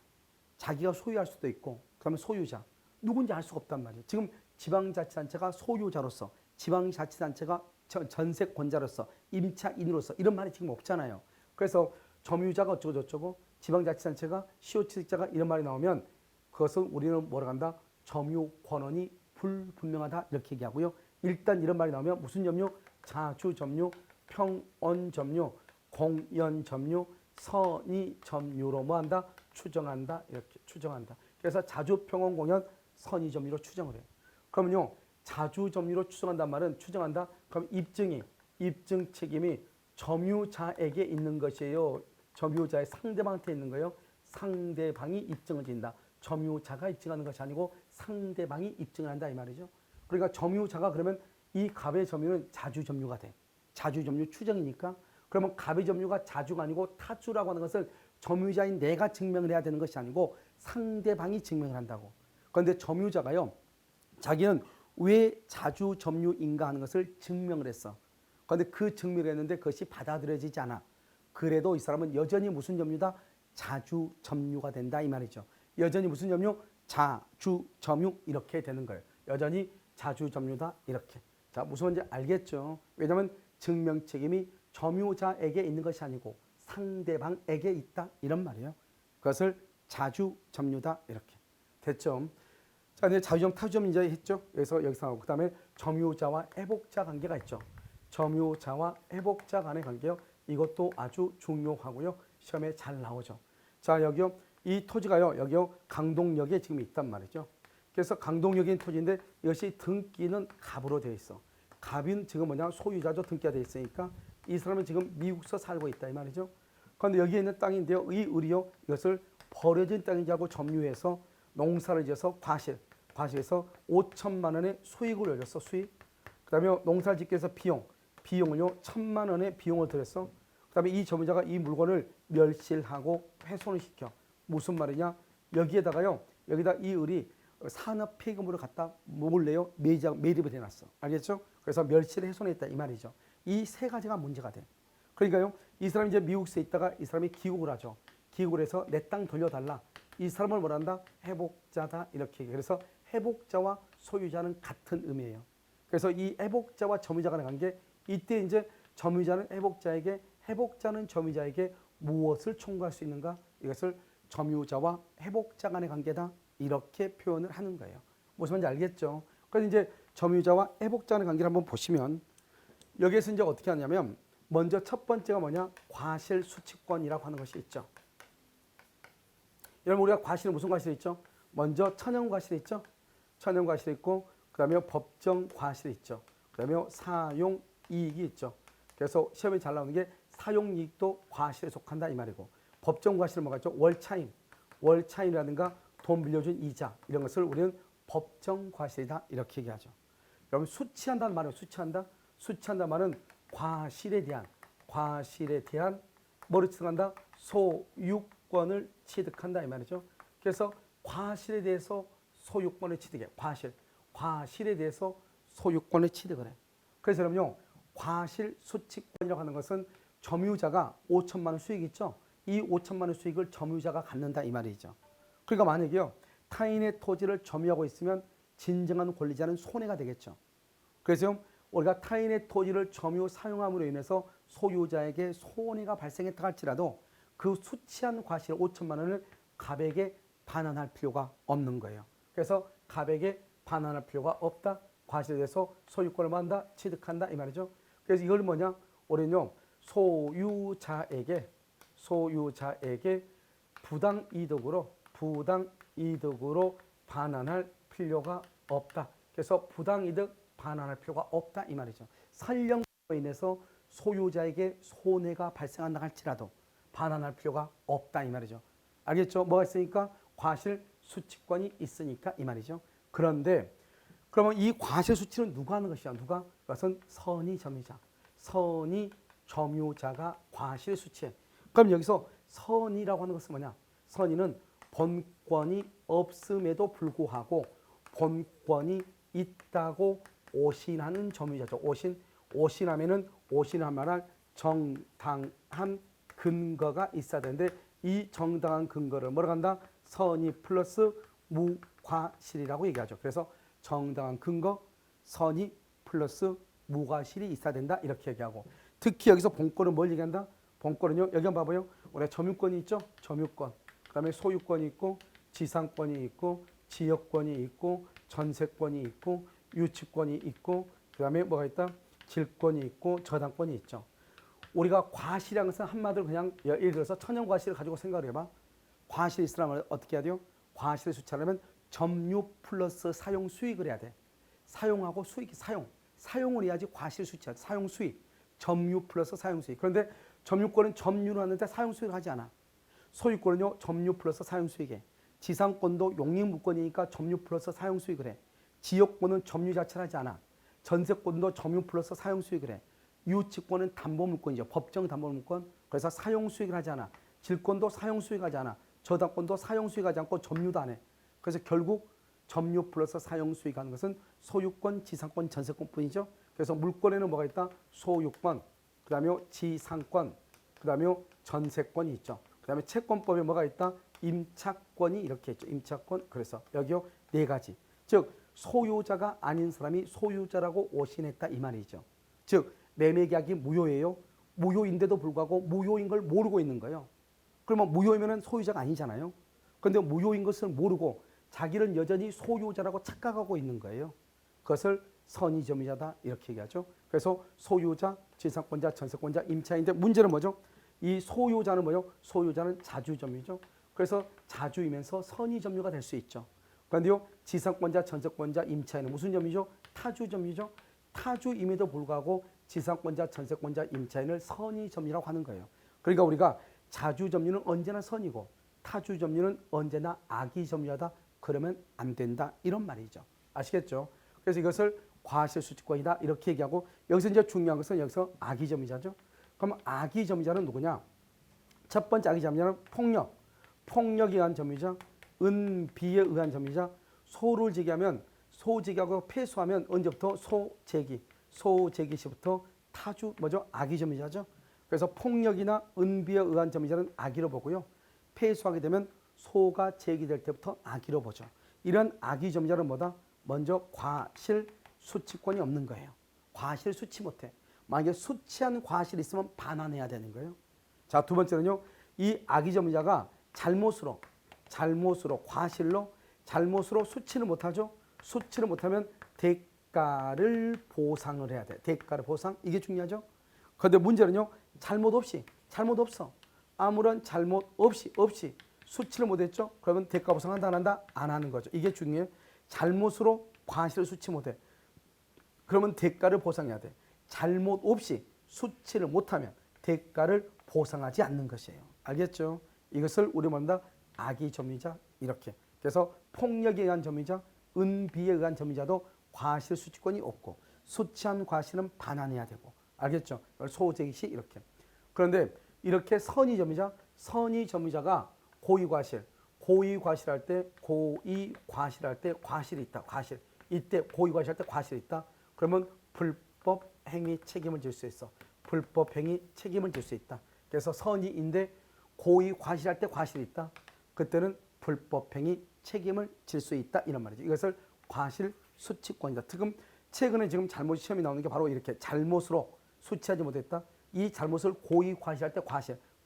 자기가 소유할 수도 있고 그러면 소유자 누군지 알 수가 없단 말이에요. 지금 지방자치단체가 소유자로서 지방자치단체가 전세권자로서 임차인으로서 이런 말이 지금 없잖아요. 그래서 점유자가 어쩌고 저쩌고 지방자치단체가 시효취득자가 이런 말이 나오면 그것은 우리는 뭐라고 한다? 점유권원이 불분명하다 이렇게 얘기하고요. 일단 이런 말이 나오면 무슨 점유? 자주점유, 평원점유, 공연점유, 선의점유로 뭐한다? 추정한다. 이렇게 추정한다. 그래서 자주평원공연 선의점유로 추정을 해요. 그러면요. 자주점유로 추정한다는 말은 추정한다. 그럼 입증 책임이 점유자에게 있는 것이에요. 점유자의 상대방한테 있는 거예요. 상대방이 입증을 진다. 점유자가 입증하는 것이 아니고 상대방이 입증을 한다 이 말이죠. 그러니까 점유자가 그러면 이 갑의 점유는 자주점유가 돼. 자주점유 추정이니까. 그러면 갑의 점유가 자주가 아니고 타주라고 하는 것을 점유자인 내가 증명을 해야 되는 것이 아니고 상대방이 증명을 한다고. 그런데 점유자가요. 자기는 왜 자주점유인가 하는 것을 증명을 했어. 그런데 그 증명을 했는데 그것이 받아들여지지 않아. 그래도 이 사람은 여전히 무슨 점유다? 자주점유가 된다 이 말이죠. 여전히 무슨 점유? 자주점유 이렇게 되는 거예요. 여전히 자주점유다 이렇게. 자 무슨 말인지 알겠죠? 왜냐하면 증명 책임이 점유자에게 있는 것이 아니고 상대방에게 있다 이런 말이에요. 그것을 자주점유다 이렇게. 됐죠? 자 이제 자주점 타주점 이제 했죠? 여기서 하고 그다음에 점유자와 회복자 관계가 있죠. 점유자와 회복자 간의 관계요. 이것도 아주 중요하고요. 시험에 잘 나오죠. 자 여기요. 이 토지가요. 여기요. 강동역에 지금 있단 말이죠. 그래서 강동역에 있는 토지인데 이것이 등기는 갑으로 되어 있어. 갑인 지금 뭐냐 소유자죠. 등기가 되어 있으니까 이 사람은 지금 미국서 살고 있다 이 말이죠. 그런데 여기에 있는 땅인데요. 이 을이요. 이것을 버려진 땅인지 하고 점유해서 농사를 지어서 과실에서 5천만 원의 수익을 올렸어. 수익. 그다음에 농사를 짓기 위해서 비용을요. 1,000만 원의 비용을 들였어. 그다음에 이 점유자가 이 물건을 멸실하고 훼손을 시켜. 무슨 말이냐? 여기다 이 을이 산업 폐기물을 갖다 몰래요 매립을 해놨어. 알겠죠? 그래서 멸실을 훼손했다 이 말이죠. 이 세 가지가 문제가 돼. 그러니까요, 이 사람이 이제 미국에 있다가 이 사람이 귀국을 하죠. 귀국을 해서 내 땅 돌려달라. 이 사람을 뭐란다? 회복자다 이렇게. 그래서 회복자와 소유자는 같은 의미예요. 그래서 이 회복자와 점유자 간의 관계, 이때 이제 점유자는 회복자에게, 회복자는 점유자에게 무엇을 청구할 수 있는가? 이것을 점유자와 회복자 간의 관계다. 이렇게 표현을 하는 거예요. 무슨 말인지 알겠죠? 그래서 이제 점유자와 회복자 간의 관계를 한번 보시면 여기에서 이제 어떻게 하냐면 먼저 첫 번째가 뭐냐? 과실수취권이라고 하는 것이 있죠. 여러분 우리가 과실은 무슨 과실이 있죠? 먼저 천연과실이 있죠. 천연과실이 있고 그 다음에 법정과실이 있죠. 그 다음에 사용이익이 있죠. 그래서 시험에 잘 나오는 게 사용이익도 과실에 속한다 이 말이고 법정과실은 뭐가 있죠? 월차임이라든가 돈 빌려준 이자 이런 것을 우리는 법정과실이다 이렇게 얘기하죠. 여러분 수취한다는 말은 수취한다는 말은 과실에 대한 과실에 대한 뭐를 취득한다? 소유권을 취득한다 이 말이죠. 그래서 과실에 대해서 소유권을 취득해. 과실에 대해서 소유권을 취득을 해. 그래서 여러분요, 과실 수취권이라고 하는 것은 점유자가 5천만 원 수익 있죠. 이 5천만 원 수익을 점유자가 갖는다 이 말이죠. 그러니까 만약에요, 타인의 토지를 점유하고 있으면 진정한 권리자는 손해가 되겠죠. 그래서 우리가 타인의 토지를 점유 사용함으로 인해서 소유자에게 손해가 발생했다 할지라도 그 수취한 과실 5천만 원을 갑에게 반환할 필요가 없는 거예요. 그래서 갑에게 반환할 필요가 없다. 과실에 대해서 소유권을 만다, 취득한다 이 말이죠. 그래서 이걸 뭐냐? 우리는요, 소유자에게 부당 이득으로 반환할 필요가 없다. 그래서 부당 이득 반환할 필요가 없다 이 말이죠. 살령으로 인해서 소유자에게 손해가 발생한다 할지라도 반환할 필요가 없다 이 말이죠. 알겠죠? 뭐가 있으니까? 과실 수취권이 있으니까 이 말이죠. 그런데 그러면 이 과실 수취는 누가 하는 것이야? 누가? 그것은 선의 점유자가 과실 수취해. 그럼 여기서 선의라고 하는 것은 뭐냐? 선의는 본권이 없음에도 불구하고 본권이 있다고 오신하는 점유자죠. 오신하면은 오신한 말할 정당한 근거가 있어야 되는데 이 정당한 근거를 뭐라고 한다? 선의 플러스 무과실이라고 얘기하죠. 그래서 정당한 근거, 선의 플러스 무과실이 있어야 된다 이렇게 얘기하고, 특히 여기서 본권은 뭘 얘기한다? 본권은요, 여기 한번 봐봐요. 우리가 점유권이 있죠? 점유권. 그 다음에 소유권이 있고 지상권이 있고 지역권이 있고 전세권이 있고 유치권이 있고 그 다음에 뭐가 있다? 질권이 있고 저당권이 있죠. 우리가 과실이라는 것은 한마디로 그냥 예를 들어서 천연과실을 가지고 생각을 해봐. 과실이 있으려면 어떻게 해야 돼요? 과실을 수취하려면 점유 플러스 사용 수익을 해야 돼. 사용하고 수익이 사용을 해야지 과실 수취하지. 사용 수익. 점유 플러스 사용 수익. 그런데 점유권은 점유를 하는데 사용 수익을 하지 않아. 소유권은요, 점유 플러스 사용 수익에. 지상권도 용익물권이니까 점유 플러스 사용 수익을 해. 지역권은 점유 자체를 하지 않아. 전세권도 점유 플러스 사용 수익을 해. 유치권은 담보물권이죠. 법정 담보물권. 그래서 사용 수익을 하지 않아. 질권도 사용 수익을 하지 않아. 저당권도 사용 수익하지 않고 점유도 안 해. 그래서 결국 점유 플러스 사용 수익하는 것은 소유권, 지상권, 전세권뿐이죠. 그래서 물권에는 뭐가 있다? 소유권, 그 다음에 지상권, 그 다음에 전세권이 있죠. 그 다음에 채권법에 뭐가 있다? 임차권이 이렇게 있죠. 임차권. 그래서 여기요, 네 가지. 즉 소유자가 아닌 사람이 소유자라고 오신했다 이 말이죠. 즉 매매계약이 무효예요. 무효인데도 불구하고 무효인 걸 모르고 있는 거예요. 그러면 무효이면 소유자가 아니잖아요. 그런데 무효인 것을 모르고 자기는 여전히 소유자라고 착각하고 있는 거예요. 그것을 선의점유자다 이렇게 얘기하죠. 그래서 소유자, 지상권자, 전세권자, 임차인데 문제는 뭐죠? 이 소유자는 뭐요? 소유자는 자주점유죠. 그래서 자주이면서 선의점유가 될 수 있죠. 그런데요, 지상권자, 전세권자, 임차인은 무슨 점유죠? 타주점유죠. 타주임에도 불구하고 지상권자, 전세권자, 임차인을 선의점유라고 하는 거예요. 그러니까 우리가 자주점유는 언제나 선이고 타주점유는 언제나 악의점유하다. 그러면 안 된다. 이런 말이죠. 아시겠죠? 그래서 이것을 과실수취권이다 이렇게 얘기하고, 여기서 이제 중요한 것은 여기서 악의점유자죠. 그럼 악의점유자는 누구냐? 첫 번째 악의점유자는 폭력에 의한 점유자, 은비에 의한 점유자. 소를 제기하면 소제기하고 패소하면 언제부터? 소제기 시부터 타주 뭐죠? 악의점유자죠. 그래서 폭력이나 은비에 의한 점유자는 악의로 보고요. 패소하게 되면 소가 제기될 때부터 악의로 보죠. 이런 악의점유자는 뭐다? 먼저 과실 수취권이 없는 거예요. 과실 수취 못해. 만약에 수취한 과실이 있으면 반환해야 되는 거예요. 자, 두 번째는요. 이 악의점유자가 잘못으로 잘못으로 수취를 못하죠. 수취를 못하면 대가를 보상을 해야 돼. 대가를 보상. 이게 중요하죠. 그런데 문제는요. 잘못 없어. 아무런 잘못 없이 수치를 못했죠. 그러면 대가 보상한다 안 한다? 안 하는 거죠. 이게 중요해요. 잘못으로 과실을 수치 못해. 그러면 대가를 보상해야 돼. 잘못 없이 수치를 못하면 대가를 보상하지 않는 것이에요. 알겠죠? 이것을 우리 말한다 악의점유자 이렇게. 그래서 폭력에 의한 점유자, 은비에 의한 점유자도 과실 수치권이 없고 수치한 과실은 반환해야 되고. 알겠죠? 소제기 시 이렇게. 그런데 이렇게 선의 점유자가 고의과실할 때 과실이 있다. 과실. 이때 고의과실할 때 과실이 있다. 그러면 불법 행위 책임을 질 수 있어. 불법 행위 책임을 질 수 있다. 그래서 선의인데 고의과실할 때 과실이 있다. 그때는 불법 행위 책임을 질 수 있다. 이런 말이죠. 이것을 과실 수치권이다. 최근에 지금 잘못 시험이 나오는 게 바로 이렇게 잘못으로 수치하지 못했다. 이 잘못을 고의 과실할 때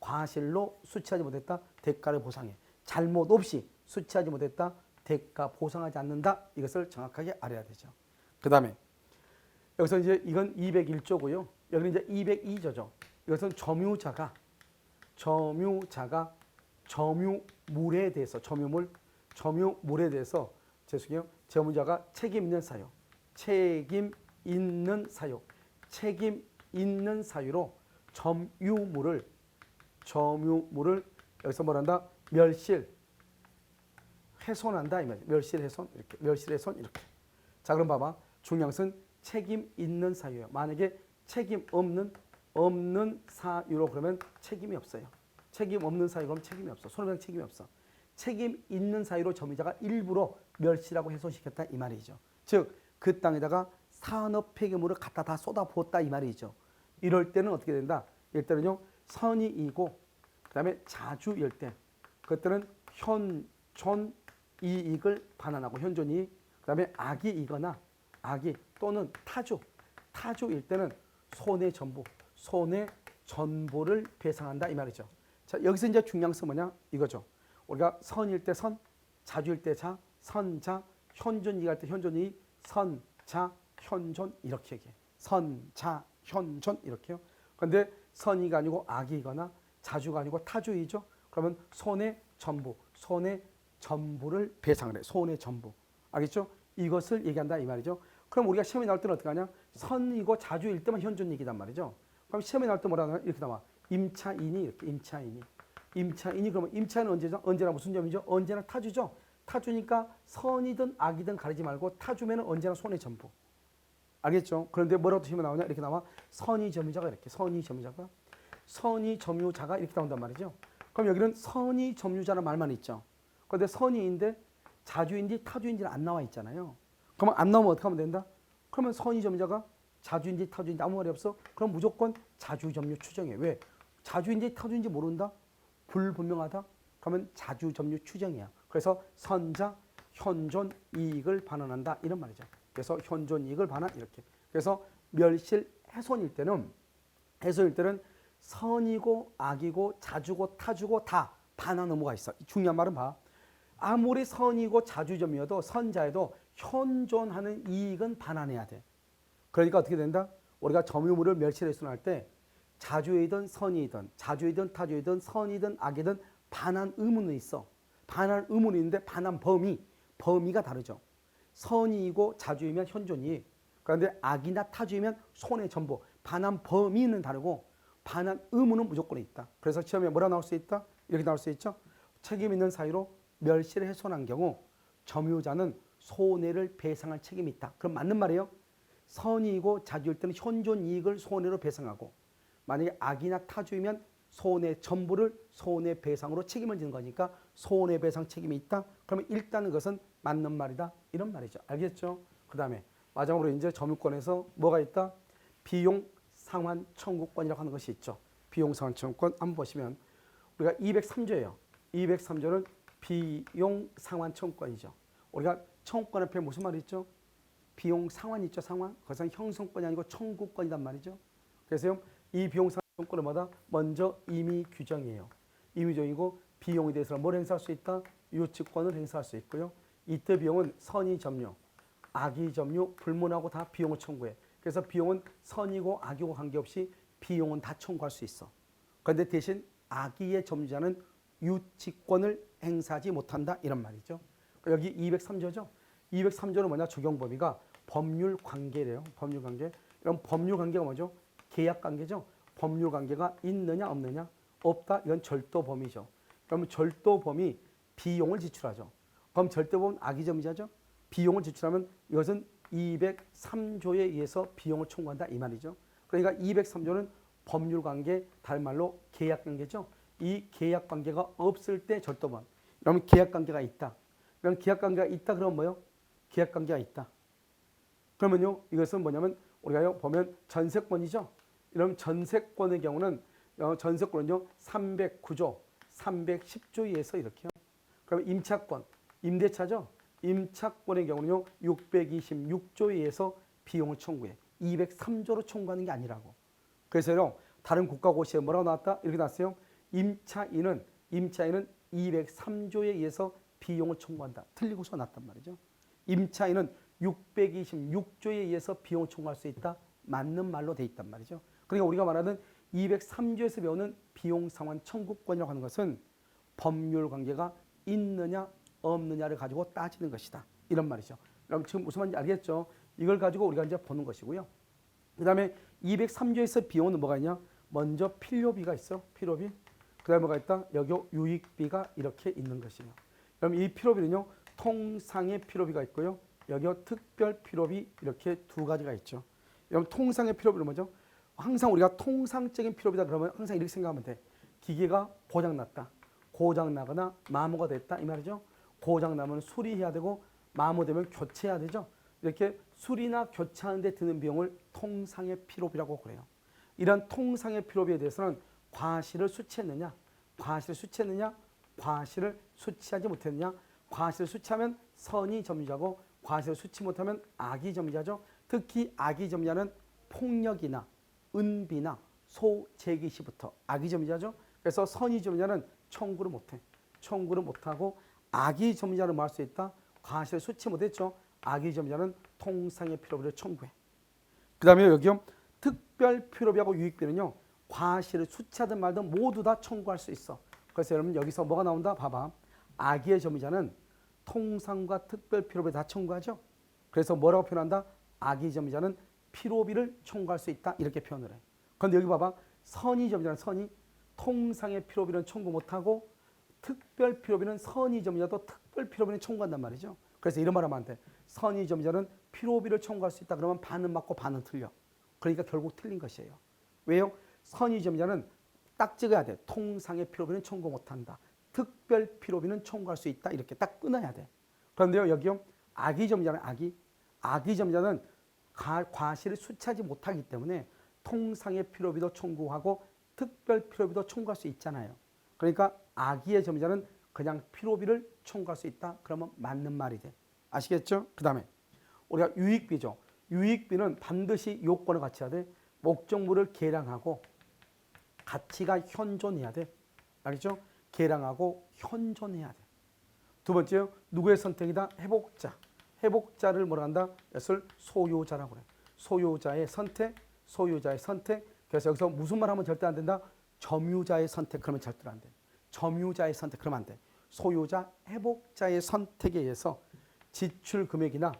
과실로 수치하지 못했다. 대가를 보상해. 잘못 없이 수치하지 못했다. 대가 보상하지 않는다. 이것을 정확하게 알아야 되죠. 그 다음에 여기서 이제 이건 201조고요. 여기는 이제 202조죠. 이것은 점유자가 점유물에 대해서 점유물에 대해서 점유자가 책임 있는 사유로 점유물을 여기서 뭐란다? 멸실훼손한다 이 말이죠. 멸실훼손 이렇게. 자, 그럼 봐봐. 중요한 것은 책임 있는 사유예요. 만약에 책임 없는 사유로 그러면 책임이 없어요. 책임 없는 사유 그러면 책임이 없어. 손해배상 책임이 없어. 책임 있는 사유로 점유자가 일부러 멸실하고 훼손시켰다 이 말이죠. 즉 그 땅에다가 산업 폐기물을 갖다 다 쏟아부었다 이 말이죠. 이럴 때는 어떻게 된다? 이럴 때는요 선의이고 그다음에 자주일 때 그때는 현존 이익을 반환하고 현존이익 그다음에 악이이거나 악이 또는 타주일 때는 손해 배상한다 이 말이죠. 자, 여기서 이제 중요한 것은 뭐냐 이거죠. 우리가 선일 때 선, 자주일 때 자, 선자, 현존이익 할 때 현존이익, 선자, 현존 이렇게 얘기해. 선자, 현존 이렇게요. 그런데 선이가 아니고 악이거나 자주가 아니고 타주이죠. 그러면 손해 전부를 배상을 해. 손해 전부. 알겠죠? 이것을 얘기한다 이 말이죠. 그럼 우리가 시험에 나올 때는 어떻게 하냐? 선이고 자주일 때만 현존이익이단 말이죠. 그럼 시험에 나올 때 뭐라 하냐? 이렇게 나와. 임차인이 이렇게 임차인이 그러면 임차인은 언제나 무슨 점이죠? 언제나 타주죠. 타주니까 선이든 악이든 가리지 말고 타주면은 언제나 손해 전부. 알겠죠? 그런데 뭐라고 시험에 나오냐? 이렇게 나와. 선의 점유자가 이렇게 나온단 말이죠. 그럼 여기는 선의 점유자라는 말만 있죠. 그런데 선의인데 자주인지 타주인지는 안 나와 있잖아요. 그러면 안 나오면 어떻게 하면 된다? 그러면 선의 점유자가 자주인지 타주인지 아무 말이 없어? 그럼 무조건 자주 점유 추정해. 왜? 자주인지 타주인지 모른다? 불분명하다? 그러면 자주 점유 추정이야. 그래서 선자 현존 이익을 반환한다 이런 말이죠. 그래서 현존 이익을 반환 이렇게. 그래서 멸실 훼손일 때는 선이고 악이고 자주고 타주고 다 반환 의무가 있어. 중요한 말은 봐. 아무리 선이고 자주점이어도 선자에도 현존하는 이익은 반환해야 돼. 그러니까 어떻게 된다? 우리가 점유물을 멸실훼손할 때 자주이든 선이든 자주이든 타주이든 선이든 악이든 반환 의무는 있어. 반환 의무는 있는데 반환 범위가 다르죠. 선이고 자주이면 현존이익. 그런데 악이나 타주이면 손해 전부. 반환 범위는 다르고 반환 의무는 무조건 있다. 그래서 시험에 뭐라 나올 수 있다? 이렇게 나올 수 있죠. 책임 있는 사유로 멸실을 훼손한 경우 점유자는 손해를 배상할 책임이 있다. 그럼 맞는 말이에요. 선이고 자주일 때는 현존 이익을 손해로 배상하고 만약에 악이나 타주이면 손해 전부를 손해배상으로 책임을 지는 거니까 손해배상 책임이 있다. 그러면 일단 그것은 맞는 말이다. 이런 말이죠. 알겠죠? 그 다음에 마지막으로 이제 점유권에서 뭐가 있다? 비용 상환 청구권이라고 하는 것이 있죠. 비용 상환 청구권 한번 보시면 우리가 203조예요. 203조는 비용 상환 청구권이죠. 우리가 청구권 앞에 무슨 말이 있죠? 비용 상환 있죠. 상환. 그것은 형성권이 아니고 청구권이란 말이죠. 그래서 이 비용 상환 청구권은 뭐다? 먼저 임의 규정이에요. 임의 규정이고 비용에 대해서는 뭘 행사할 수 있다? 유치권을 행사할 수 있고요. 이때 비용은 선의 점유, 악의 점유 불문하고 다 비용을 청구해. 그래서 비용은 선이고 악이고 관계없이 비용은 다 청구할 수 있어. 그런데 대신 악의의 점유자는 유치권을 행사하지 못한다 이런 말이죠. 여기 203조죠. 203조는 뭐냐? 적용 범위가 법률 관계래요. 법률 관계. 이런 법률 관계가 뭐죠? 계약 관계죠. 법률 관계가 있느냐 없느냐? 없다. 이건 절도 범위죠. 그러면 절도 범위 비용을 지출하죠. 그럼 절도 범위 악의 점유자죠. 비용을 지출하면 이것은 203조에 의해서 비용을 청구한다 이 말이죠. 그러니까 203조는 법률 관계, 다른 말로 계약 관계죠. 이 계약 관계가 없을 때 절도범. 그러면 계약 관계가 있다. 그럼 계약 관계가 있다 그러면 뭐요? 계약 관계가 있다. 그러면요, 이것은 뭐냐면 우리가 보면 전세권이죠. 이런 전세권의 경우는 전세권은요 309조, 310조에 의해서 이렇게요. 그럼 임차권, 임대차죠. 임차권의 경우는요 626조에 의해서 비용을 청구해. 203조로 청구하는 게 아니라고. 그래서요 다른 국가고시에 뭐라고 나왔다? 이렇게 나왔어요. 임차인은 203조에 의해서 비용을 청구한다. 틀리고서 났단 말이죠. 임차인은 626조에 의해서 비용을 청구할 수 있다. 맞는 말로 돼 있단 말이죠. 그러니까 우리가 말하는 203조에서 배우는 비용상환 청구권이라고 하는 것은 법률 관계가 있느냐 없느냐를 가지고 따지는 것이다. 이런 말이죠. 그럼 지금 무슨 말인지 알겠죠? 이걸 가지고 우리가 이제 보는 것이고요. 그 다음에 203조에서 비용은 뭐가 있냐? 먼저 필요비가 있어. 필요비. 그 다음에 뭐가 있다? 여기 유익비가 이렇게 있는 것이에요. 그럼 이 필요비는요. 통상의 필요비가 있고요. 여기 특별 필요비 이렇게 두 가지가 있죠. 그럼 통상의 필요비는 뭐죠? 항상 우리가 통상적인 필요비다 그러면 항상 이렇게 생각하면 돼. 기계가 고장났다. 고장나거나 마모가 됐다 이 말이죠. 고장나면 수리해야 되고 마모되면 교체해야 되죠. 이렇게 수리나 교체하는 데 드는 비용을 통상의 필요비라고 그래요. 이런 통상의 필요비에 대해서는 과실을 수취했느냐, 과실을 수취했느냐, 과실을 수취하지 못했느냐, 과실을 수취하면 선의 점유자고 과실을 수취 못하면 악의 점유자죠. 특히 악의 점유자는 폭력이나 은비나 소재기 시부터 악의 점유자죠. 그래서 선의 점유자는 청구를 못해. 청구를 못하고 악의 점유자를 뭐 할 수 있다? 과실을 수취 못했죠. 악의 점유자는 통상의 필요비를 청구해. 그 다음에 여기요. 특별 필요비하고 유익비는요. 과실을 수취하든 말든 모두 다 청구할 수 있어. 그래서 여러분 여기서 뭐가 나온다? 봐봐. 악의 점유자는 통상과 특별 필요비 다 청구하죠. 그래서 뭐라고 표현한다? 악의 점유자는 필요비를 청구할 수 있다. 이렇게 표현을 해. 그런데 여기 봐봐. 선의 점유자는 선의 통상의 필요비는 청구 못하고 특별 필요비는 선의 점유자도 특별 필요비는 청구한단 말이죠. 그래서 이런 말 하면 안 돼. 선의 점유자는 필요비를 청구할 수 있다. 그러면 반은 맞고 반은 틀려. 그러니까 결국 틀린 것이에요. 왜요? 선의 점유자는 딱 찍어야 돼. 통상의 필요비는 청구 못한다. 특별 필요비는 청구할 수 있다. 이렇게 딱 끊어야 돼. 그런데요. 여기요. 악의 점유자는 악의 점유자는 과실을 수취하지 못하기 때문에 통상의 필요비도 청구하고 특별 필요비도 청구할 수 있잖아요. 그러니까 악의의 점유자는 그냥 필요비를 청구할 수 있다. 그러면 맞는 말이 돼. 아시겠죠? 그 다음에 우리가 유익비죠. 유익비는 반드시 요건을 갖춰야 돼. 목적물을 계량하고 가치가 현존해야 돼. 알겠죠? 계량하고 현존해야 돼. 두 번째요. 누구의 선택이다? 회복자. 회복자를 뭐라 한다? 이것을 소유자라고 그래. 소유자의 선택, 소유자의 선택. 그래서 여기서 무슨 말 하면 절대 안 된다? 점유자의 선택 그러면 절대 안 돼. 점유자의 선택 그러면 안 돼. 소유자, 회복자의 선택에 의해서 지출 금액이나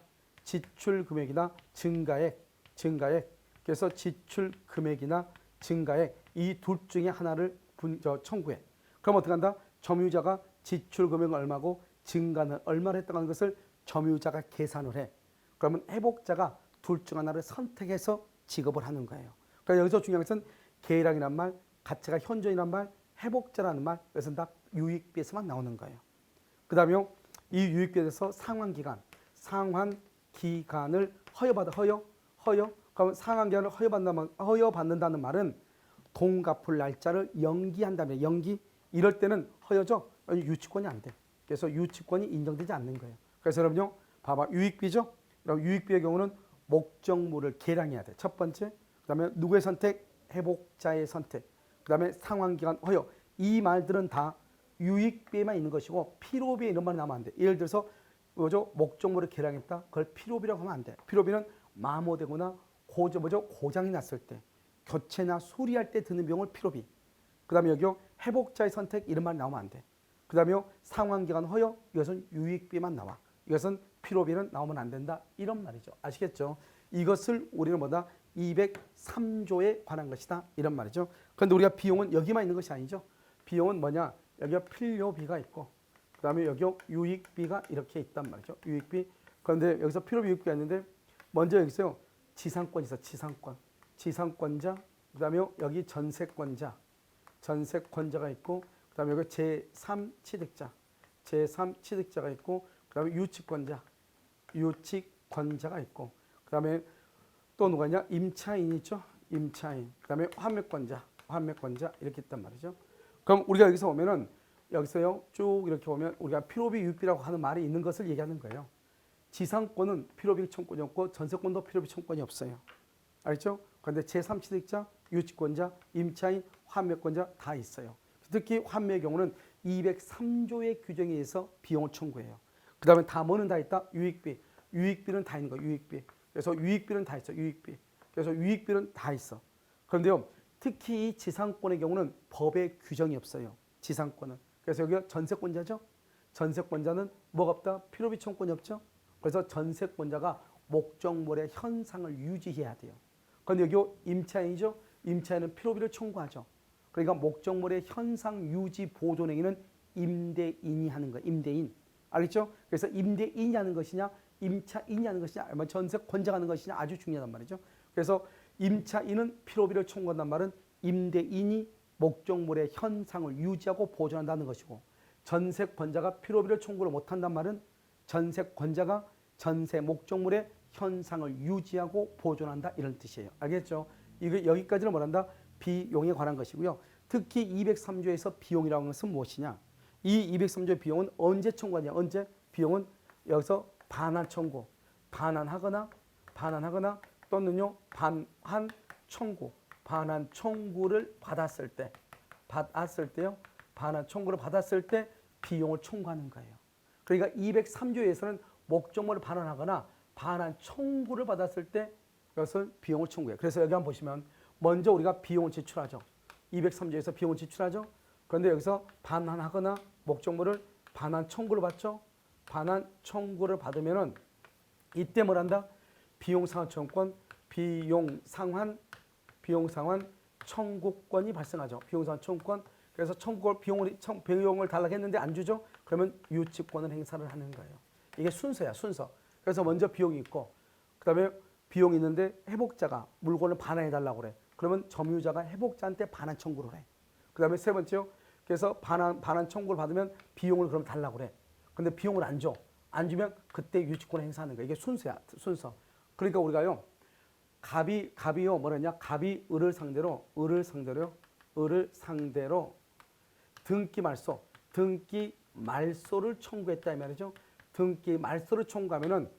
증가액. 그래서 지출 금액이나 증가액 이 둘 중에 하나를 청구해. 그럼 어떻게 한다? 점유자가 지출 금액은 얼마고 증가는 얼마를 했다는 것을 점유자가 계산을 해. 그러면 회복자가 둘 중 하나를 선택해서 지급을 하는 거예요. 그러니까 여기서 중요한 것은 계량이란 말, 가치가 현존이란 말, 회복자라는 말, 그것은 다 유익비에서만 나오는 거예요. 그 다음에 이 유익비에서 상환기간을 허여. 그럼 상환기간을 허여받는다는 말은 돈 갚을 날짜를 연기한다면 연기 이럴 때는 허여죠. 유치권이 안 돼. 그래서 유치권이 인정되지 않는 거예요. 그래서 여러분요, 봐봐 유익비죠. 그럼 유익비의 경우는 목적물을 계량해야 돼. 첫 번째. 그다음에 누구의 선택? 회복자의 선택. 그다음에 상환기간 허여. 이 말들은 다 유익비에만 있는 것이고 필요비에 이런 말이 나오면 안 돼. 예를 들어서 뭐죠? 목적물을 계량했다. 그걸 필요비라고 하면 안 돼. 필요비는 마모되거나 고장이 났을 때, 교체나 수리할 때 드는 비용을 필요비. 그다음에 여기요 회복자의 선택 이런 말이 나오면 안 돼. 그다음에요 상환기간 허여 이것은 유익비만 나와. 이것은 필요비는 나오면 안 된다. 이런 말이죠. 아시겠죠? 이것을 우리는 뭐다? 203조에 관한 것이다. 이런 말이죠. 그런데 우리가 비용은 여기만 있는 것이 아니죠. 비용은 뭐냐? 여기가 필요비가 있고 그 다음에 여기 유익비가 이렇게 있단 말이죠. 유익비. 그런데 여기서 필요비 유익비가 있는데 먼저 여기서요. 지상권이 있어. 지상권. 지상권자 그다음에 여기 전세권자가 있고, 그다음에 여기 제3취득자가 있고, 그다음에 유치권자가 있고, 그다음에 또 누가 있냐? 임차인이죠. 임차인. 그다음에 환매권자 이렇게 있단 말이죠. 그럼 우리가 여기서 보면은 여기서요 쭉 이렇게 보면 우리가 필요비 유익비라고 하는 말이 있는 것을 얘기하는 거예요. 지상권은 필요비 청구권이 없고 전세권도 필요비 청구권이 없어요. 알죠? 그런데 제3취득자, 유치권자, 임차인, 환매권자 다 있어요. 특히 환매의 경우는 203조의 규정에 의해서 비용을 청구해요. 그 다음에 다 뭐는 다 있다? 유익비는 다 있는 거예요. 유익비. 그래서 유익비는 다 있어. 그래서 유익비는 다 있어. 그런데요, 특히 이 지상권의 경우는 법에 규정이 없어요. 지상권은. 그래서 여기가 전세권자죠. 전세권자는 뭐가 없다? 필요비 청구권이 없죠. 그래서 전세권자가 목적물의 현상을 유지해야 돼요. 그런데 여기 임차인이죠. 임차인은 필요비를 청구하죠. 그러니까 목적물의 현상 유지 보존 행위는 임대인이 하는 거예요. 임대인. 알겠죠? 그래서 임대인이 하는 것이냐, 임차인이 하는 것이냐, 아니면 전세권자가 하는 것이냐 아주 중요하단 말이죠. 그래서 임차인은 필요비를 청구한다는 말은 임대인이 목적물의 현상을 유지하고 보존한다는 것이고, 전세권자가 필요비를 청구를 못한다는 말은 전세권자가 전세 목적물의 현상을 유지하고 보존한다 이런 뜻이에요. 알겠죠? 이거 여기까지는 뭐란다? 비용에 관한 것이고요. 특히 203조에서 비용이라는 것은 무엇이냐? 이 203조의 비용은 언제 청구하냐? 언제? 비용은 여기서 반환 청구, 반환하거나 또는요 반환 청구를 받았을 때요. 반환 청구를 받았을 때 비용을 청구하는 거예요. 그러니까 203조에서는 목적물을 반환하거나 반환 청구를 받았을 때 이것을 비용을 청구해요. 그래서 여기 한번 보시면 먼저 우리가 비용을 지출하죠. 203조에서 비용을 지출하죠. 그런데 여기서 반환하거나 목적물을 반환 청구를 받죠. 반환 청구를 받으면은 이때 뭘 한다? 비용상환 청구권이 발생하죠. 비용상환 청구권. 그래서 비용을 달라고 했는데 안 주죠. 그러면 유치권을 행사를 하는 거예요. 이게 순서야, 순서. 그래서 먼저 비용이 있고, 그다음에 비용이 있는데 회복자가 물건을 반환해 달라고 그래. 그러면 점유자가 회복자한테 반환 청구를 해. 그다음에 세 번째요. 그래서 반환 청구를 받으면 비용을 그럼 달라고 그래. 근데 비용을 안 줘. 안 주면 그때 유치권을 행사하는 거야. 이게 순서야, 순서. 그러니까 우리가요. 갑이요 뭐랬냐? 갑이 을을 상대로 등기 말소를 청구했다 이 말이죠. 등기 말소를 청구하면은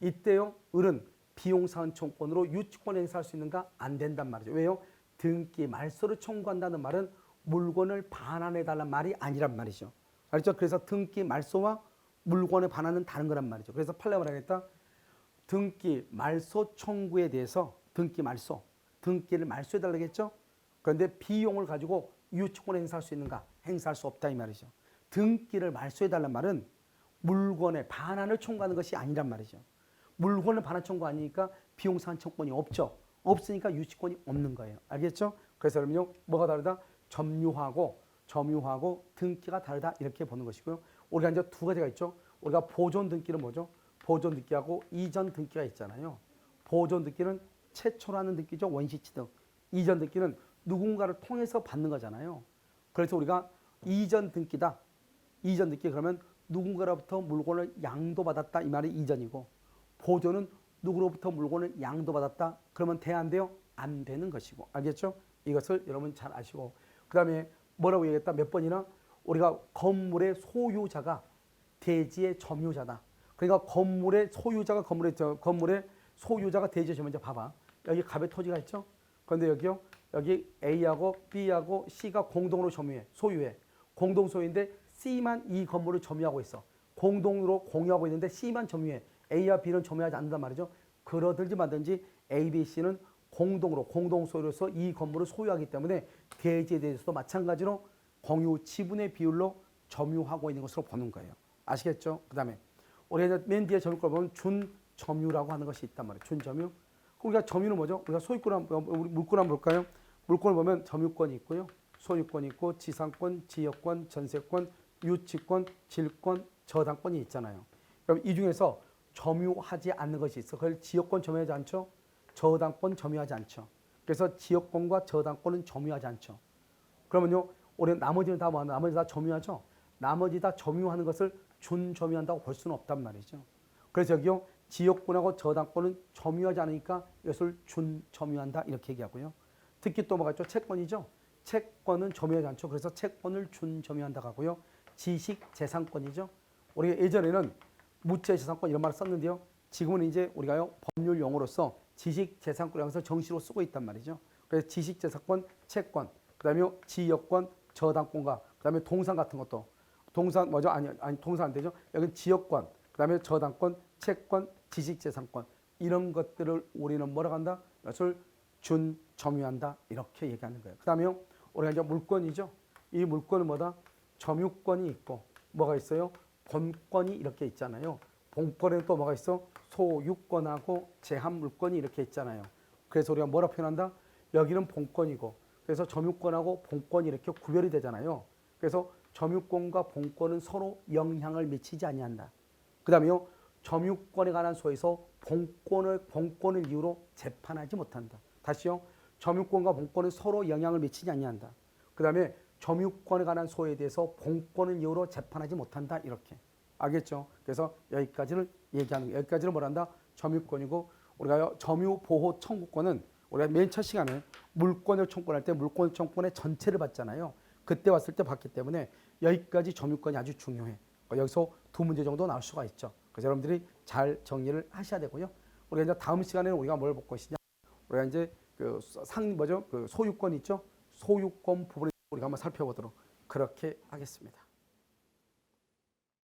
이때요 을은 비용상환 청구권으로 유치권 행사할 수 있는가? 안 된단 말이죠. 왜요? 등기 말소를 청구한다는 말은 물건을 반환해 달라는 말이 아니란 말이죠. 알죠? 그래서 등기 말소와 물건의 반환은 다른 거란 말이죠. 그래서 판례를 하겠다. 등기 말소 청구에 대해서 등기를 말소해 달라고 했죠. 그런데 비용을 가지고 유치권 행사할 수 있는가? 행사할 수 없다 이 말이죠. 등기를 말소해 달라는 말은 물건의 반환을 청구하는 것이 아니란 말이죠. 물건을 반환 청구 아니니까 비용상환 청구권이 없죠. 없으니까 유치권이 없는 거예요. 알겠죠? 그래서 여러분요 뭐가 다르다? 점유하고 등기가 다르다 이렇게 보는 것이고요. 우리가 이제 두 가지가 있죠. 우리가 보존 등기는 뭐죠? 보존 등기하고 이전 등기가 있잖아요. 보존 등기는 최초로 하는 등기죠. 원시 취득. 이전 등기는 누군가를 통해서 받는 거잖아요. 그래서 우리가 이전 등기다. 이전 등기 그러면 누군가로부터 물건을 양도받았다 이 말이 이전이고, 보존은 누구로부터 물건을 양도받았다 그러면 돼 안 돼요? 안 되는 것이고. 알겠죠? 이것을 여러분 잘 아시고, 그 다음에 뭐라고 얘기했다? 몇 번이나 우리가 건물의 소유자가 대지의 점유자다. 그러니까 건물의 소유자가 대지의 점유자. 먼저 봐봐. 여기 갑의 토지가 있죠? 그런데 여기요. 여기 A하고 B하고 C가 공동으로 소유해. 공동 소유인데 C만 이 건물을 점유하고 있어. 공동으로 공유하고 있는데 C만 점유해. A와 B는 점유하지 않는단 말이죠. 그러든지 말든지 A, B, C는 공동 소유로서 이 건물을 소유하기 때문에 대지에 대해서도 마찬가지로 공유 지분의 비율로 점유하고 있는 것으로 보는 거예요. 아시겠죠? 그 다음에 우리가 맨 뒤에 점유권 보면 준점유라고 하는 것이 있단 말이에요. 준점유. 우리가 점유는 뭐죠? 우리가 소유권 물권 한번 볼까요? 물권을 보면 점유권이 있고요. 소유권이 있고 지상권, 지역권, 전세권, 유치권, 질권, 저당권이 있잖아요. 그럼 이 중에서 점유하지 않는 것이 있어. 그걸 지역권 점유하지 않죠. 저당권 점유하지 않죠. 그래서 지역권과 저당권은 점유하지 않죠. 그러면요, 우리 나머지는 다 뭐하나? 나머지 다 점유하죠. 나머지 다 점유하는 것을 준점유한다고 볼 수는 없단 말이죠. 그래서 여기요, 지역권하고 저당권은 점유하지 않으니까 이것을 준점유한다 이렇게 얘기하고요. 특히 또 뭐가 있죠? 채권이죠. 채권은 점유하지 않죠. 그래서 채권을 준점유한다고 하고요. 지식재산권이죠. 우리가 예전에는 무채재산권 이런 말을 썼는데요. 지금은 이제 우리가요, 법률 용어로서 지식재산권이라고 정시로 쓰고 있단 말이죠. 그래서 지식재산권, 채권, 그다음에 지역권, 저당권과 그다음에 동산 같은 것도 동산 뭐죠? 아니 동산 안 되죠. 여기 지역권, 그다음에 저당권, 채권, 지식재산권 이런 것들을 우리는 뭐라고 한다? 이것을 준점유한다 이렇게 얘기하는 거예요. 그다음에요, 우리가 이제 물권이죠. 이 물권은 뭐다? 점유권이 있고 뭐가 있어요? 본권이 이렇게 있잖아요. 본권에는 또 뭐가 있어? 소유권하고 제한물권이 이렇게 있잖아요. 그래서 우리가 뭐라 표현한다? 여기는 본권이고 그래서 점유권하고 본권이 이렇게 구별이 되잖아요. 그래서 점유권과 본권은 서로 영향을 미치지 아니한다. 그 다음에요, 점유권에 관한 소에서 본권을 이유로 재판하지 못한다. 다시요, 점유권과 본권은 서로 영향을 미치지 아니한다. 그 다음에 점유권에 관한 소에 대해서 본권을 이유로 재판하지 못한다. 이렇게. 알겠죠? 그래서 여기까지를 얘기하는 거예요. 여기까지를 뭐란다? 점유권이고 우리가 점유보호 청구권은 우리가 맨 첫 시간에 물권을 청구할 때 물권 청구권의 전체를 봤잖아요. 그때 왔을 때 봤기 때문에 여기까지 점유권이 아주 중요해. 여기서 두 문제 정도 나올 수가 있죠. 그래서 여러분들이 잘 정리를 하셔야 되고요. 우리가 이제 다음 시간에는 우리가 뭘 볼 것이냐? 우리가 이제 그 소유권 있죠? 소유권 부분을 우리가 한번 살펴보도록 그렇게 하겠습니다.